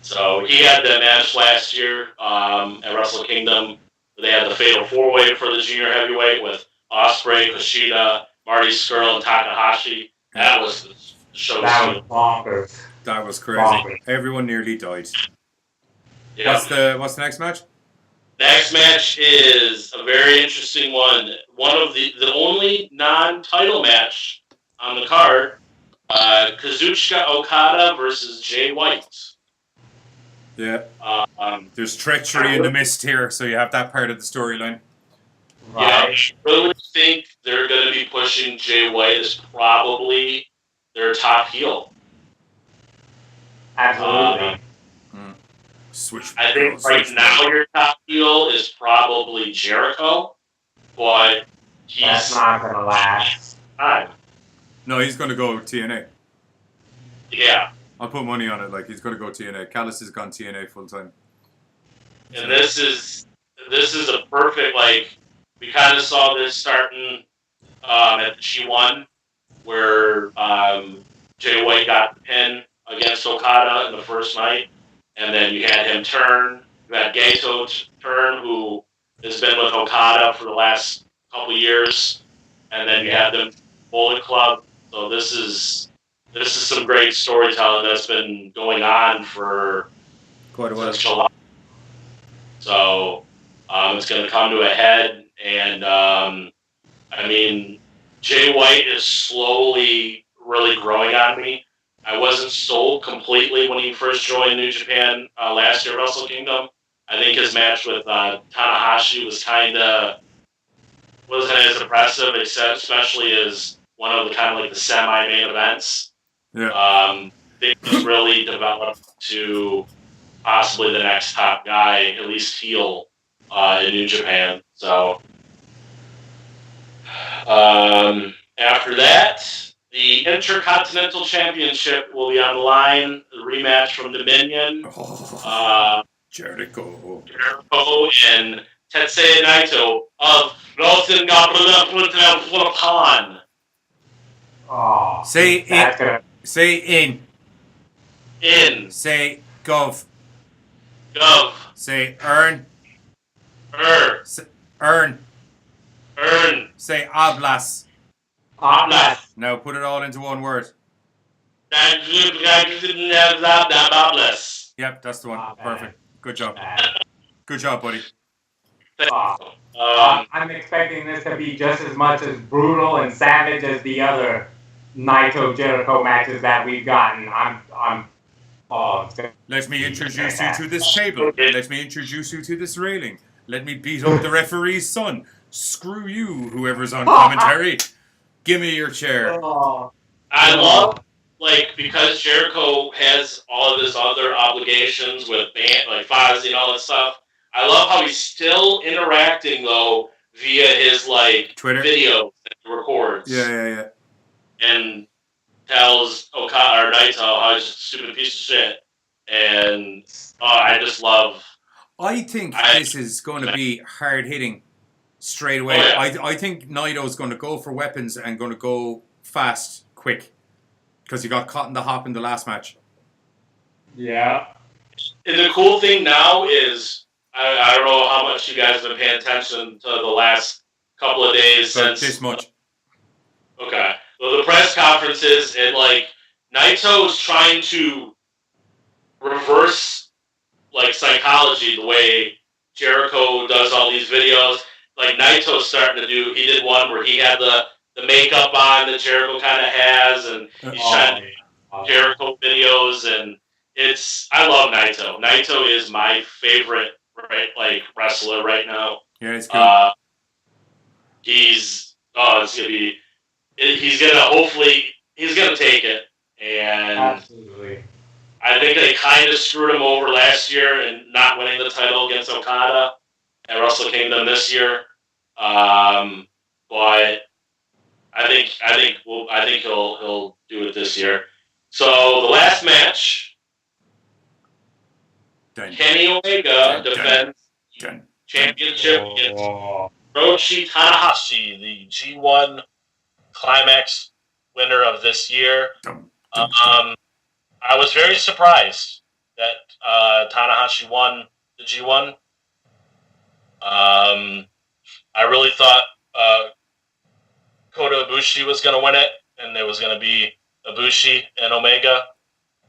So he had the match last year at Wrestle Kingdom. They had the Fatal 4-Way for the junior heavyweight with Ospreay, Kushida, Marty Scurll, and Takahashi. That was the show. That was bonkers. That was crazy. Bonkers. Everyone nearly died. Yeah. What's the next match? Next match is a very interesting one. One of the only non-title match on the card. Kazuchika Okada versus Jay White. Yeah. There's treachery in the mist here, so you have that part of the storyline. Yeah, I really think they're going to be pushing Jay White as probably their top heel. Absolutely. Switch. I think right now your top heel is probably Jericho, but That's not going to last. Time. No, he's going to go TNA. Yeah. I'll put money on it. Like, he's going to go TNA. Callis has gone TNA full time. And this is a perfect, like, we kind of saw this starting at the G1, where Jay White got the pin against Okada in the first night, and then you had him turn. You had Gato turn, who has been with Okada for the last couple years, and then you had them Bullet Club. So this is some great storytelling that's been going on for quite a while. Since July. So it's going to come to a head, and I mean, Jay White is slowly really growing on me. I wasn't sold completely when he first joined New Japan last year at Wrestle Kingdom. I think his match with Tanahashi wasn't as impressive, especially as one of the kind of like the semi-main events. Yeah. Things really developed to possibly the next top guy, at least heel, in New Japan. So after that, the Intercontinental Championship will be on the line. The rematch from Dominion. Jericho and Tetsuya Naito of Rosengabrunaplan. Oh, say in. Say in. In. Say gov. Gov. Say earn. Say, earn. Earn. Say oblas. Oblas. Now put it all into one word. Oblas. Yep, that's the one. Perfect. Good job. Good job, buddy. I'm expecting this to be just as much as brutal and savage as the other Naito Jericho matches that we've gotten. Let me introduce you to this table. Let me introduce you to this railing. Let me beat up the referee's son. Screw you, whoever's on commentary. Give me your chair. I love, because Jericho has all of his other obligations with band, like Fozzy and all that stuff. I love how he's still interacting, though, via his, Twitter videos that he records. Yeah. And tells Okada or Naito how he's a stupid piece of shit. And I just love... I think this is going to be hard-hitting straight away. Oh, yeah. I think Naito's going to go for weapons and going to go fast, quick. Because he got caught in the hop in the last match. Yeah. And the cool thing now is, I don't know how much you guys have been paying attention to the last couple of days since... this much. Okay. Well, the press conferences, and, Naito's trying to reverse, psychology, the way Jericho does all these videos. Naito's starting to do... He did one where he had the makeup on that Jericho kind of has, and he's trying to do Jericho videos, and I love Naito. Naito is my favorite, wrestler right now. Yeah, it's good. It's gonna be... He's gonna take it, and absolutely. I think they kind of screwed him over last year and not winning the title against Okada at Wrestle Kingdom this year. But I think he'll do it this year. So the last match, Kenny Omega defends championship against Hiroshi Tanahashi, the G1 Climax winner of this year. I was very surprised that Tanahashi won the G1. I really thought Kota Ibushi was going to win it, and there was going to be Ibushi and Omega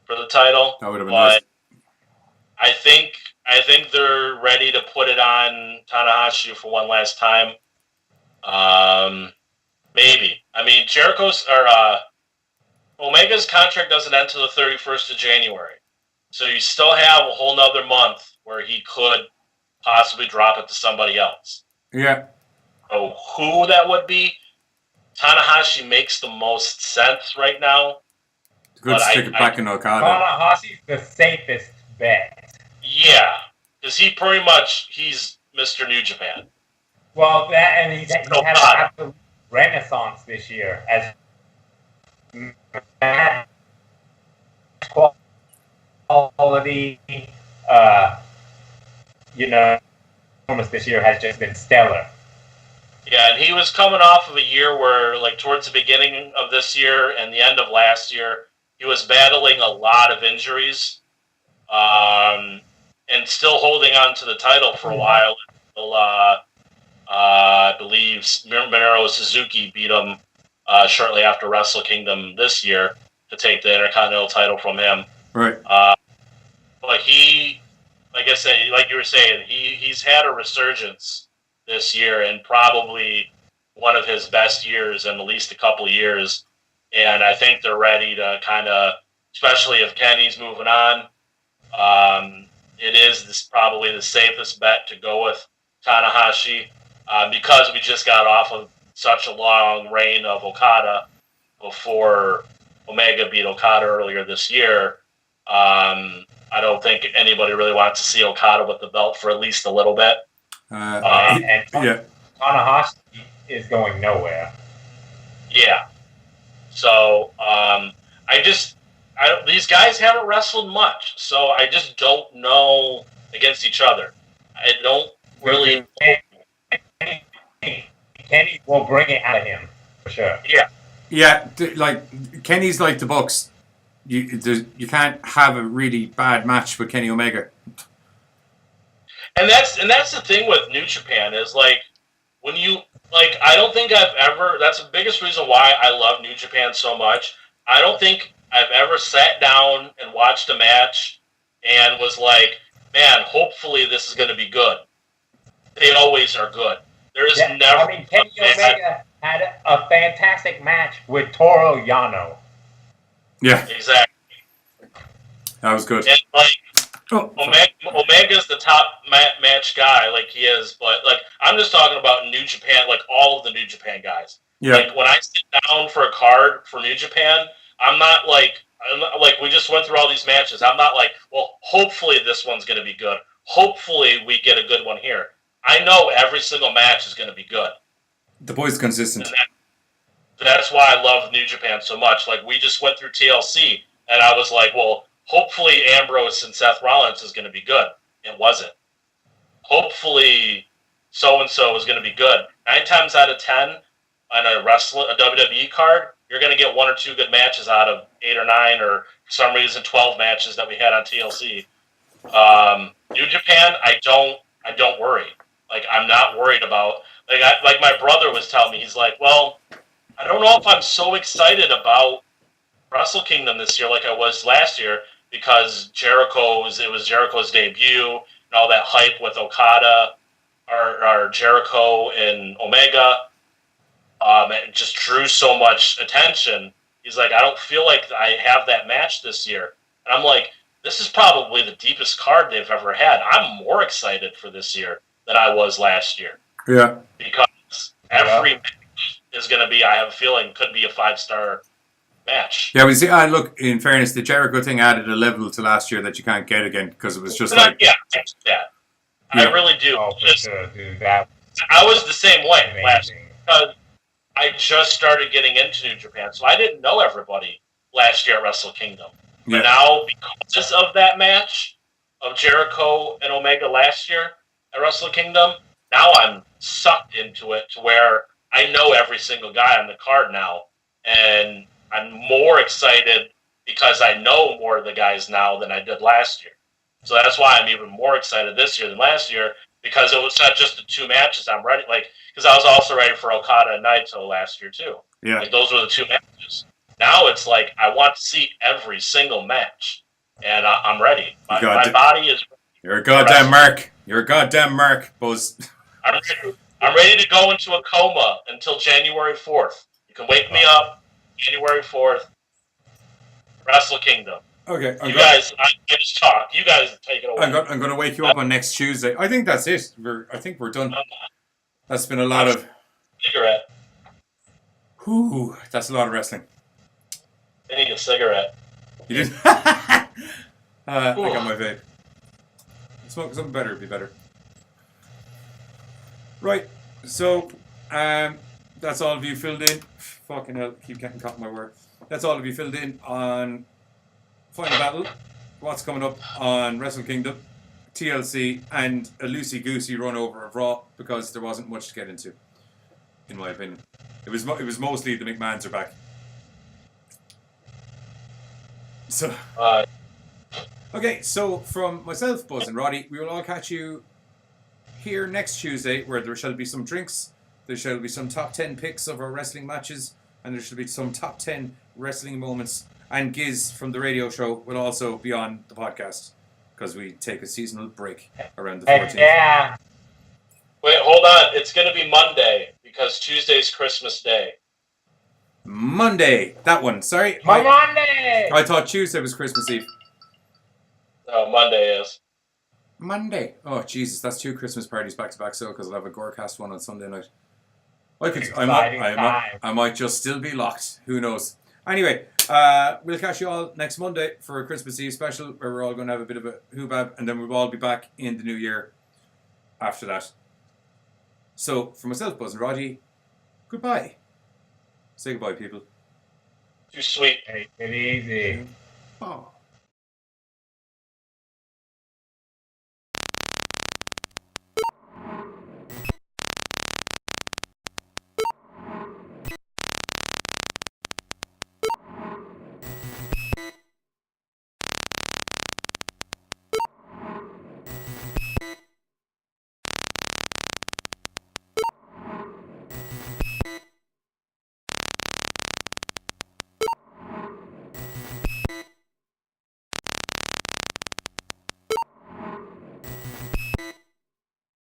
for the title. That would have been nice. I think they're ready to put it on Tanahashi for one last time. Maybe. I mean, Omega's contract doesn't end until the 31st of January. So you still have a whole nother month where he could possibly drop it to somebody else. Yeah. So who that would be, Tanahashi makes the most sense right now. Good stick it back in Okada. Tanahashi's the safest bet. Yeah, because he's Mr. New Japan. Well, he's had an absolute renaissance this year as quality. Performance this year has just been stellar. Yeah, and he was coming off of a year where, like, towards the beginning of this year and the end of last year, he was battling a lot of injuries, and still holding on to the title for a while until, I believe Minoru Suzuki beat him shortly after Wrestle Kingdom this year to take the Intercontinental title from him. Right. But he, like I said, like you were saying, he's had a resurgence this year, and probably one of his best years in at least a couple of years. And I think they're ready to kind of, especially if Kenny's moving on, it is probably the safest bet to go with Tanahashi because we just got off of such a long reign of Okada before Omega beat Okada earlier this year. I don't think anybody really wants to see Okada with the belt for at least a little bit. And Tanahashi is going nowhere. Yeah. So these guys haven't wrestled much, so I just don't know against each other. I don't really. Kenny will bring it out of him for sure. Yeah. Yeah, like Kenny's like the Bucks. You can't have a really bad match with Kenny Omega. And that's the thing with New Japan is like when you like I don't think I've ever that's the biggest reason why I love New Japan so much. I don't think I've ever sat down and watched a match and was like, man, hopefully this is going to be good. They always are good. There is never. I mean, Kenny Omega had a fantastic match with Toru Yano. Yeah, exactly. That was good. And Omega's the top match guy, like he is, but like I'm just talking about New Japan, like all of the New Japan guys. Yeah. Like when I sit down for a card for New Japan, I'm not like we just went through all these matches. I'm not like, well, hopefully this one's going to be good. Hopefully we get a good one here. I know every single match is going to be good. The boy's consistent. That's why I love New Japan so much. Like we just went through TLC, and I was like, well, hopefully Ambrose and Seth Rollins is going to be good. It wasn't. Hopefully so-and-so is going to be good. 9 times out of 10 on a WWE card, you're going to get 1 or 2 good matches out of 8 or 9 or for some reason 12 matches that we had on TLC. New Japan, I don't worry. Like I'm not worried about like my brother was telling me, he's like, well, I don't know if I'm so excited about Wrestle Kingdom this year like I was last year because it was Jericho's debut and all that hype with Okada or Jericho and Omega. It just drew so much attention. He's like, I don't feel like I have that match this year. And I'm like, this is probably the deepest card they've ever had. I'm more excited for this year than I was last year. Yeah. Because every match is going to be, I have a feeling, could be a 5-star match. Yeah, we see. Look, in fairness, the Jericho thing added a level to last year that you can't get again because it was just like. Yeah, I really do. Oh, for sure, dude. That I was the same way last year because I just started getting into New Japan, so I didn't know everybody last year at Wrestle Kingdom. But now, because of that match of Jericho and Omega last year at Wrestle Kingdom, now I'm sucked into it to where I know every single guy on the card now, and I'm more excited because I know more of the guys now than I did last year. So that's why I'm even more excited this year than last year, because it was not just the 2 matches. I'm ready, because I was also ready for Okada and Naito last year too. Yeah, like those were the 2 matches. Now it's like I want to see every single match, and I'm ready. My body is ready. You're a goddamn mark. You're a goddamn mark, Buzz. I'm ready to go into a coma until January 4th. You can wake me up January 4th. Wrestle Kingdom. Okay, I just talk. You guys take it away. I'm going to wake you up on next Tuesday. I think that's it. I think we're done. That's been a lot of cigarette. Whew, that's a lot of wrestling. I need a cigarette. You did? I got my vape. Smoke something better would be better. Right, so that's all of you filled in. Fucking hell, keep getting caught in my word. That's all of you filled in on Final Battle, what's coming up on Wrestle Kingdom, TLC, and a loosey-goosey run over of Raw because there wasn't much to get into, in my opinion. It was mostly the McMahons are back. So, okay, so from myself, Buzz and Roddy, we will all catch you here next Tuesday, where there shall be some drinks, there shall be some top 10 picks of our wrestling matches, and there shall be some top 10 wrestling moments. And Giz from the radio show will also be on the podcast because we take a seasonal break around the 14th. Yeah. Wait, hold on. It's going to be Monday because Tuesday's Christmas Day. Monday. That one. Sorry. Monday. I thought Tuesday was Christmas Eve. No, Monday is. Monday. Oh, Jesus. That's 2 Christmas parties back to back. So, because I'll have a Gorecast one on Sunday night. I might just still be locked. Who knows? Anyway, we'll catch you all next Monday for a Christmas Eve special where we're all going to have a bit of a hoobab, and then we'll all be back in the new year after that. So, for myself, Buzz and Roddy, goodbye. Say goodbye, people. Too sweet. Take it easy. Oh.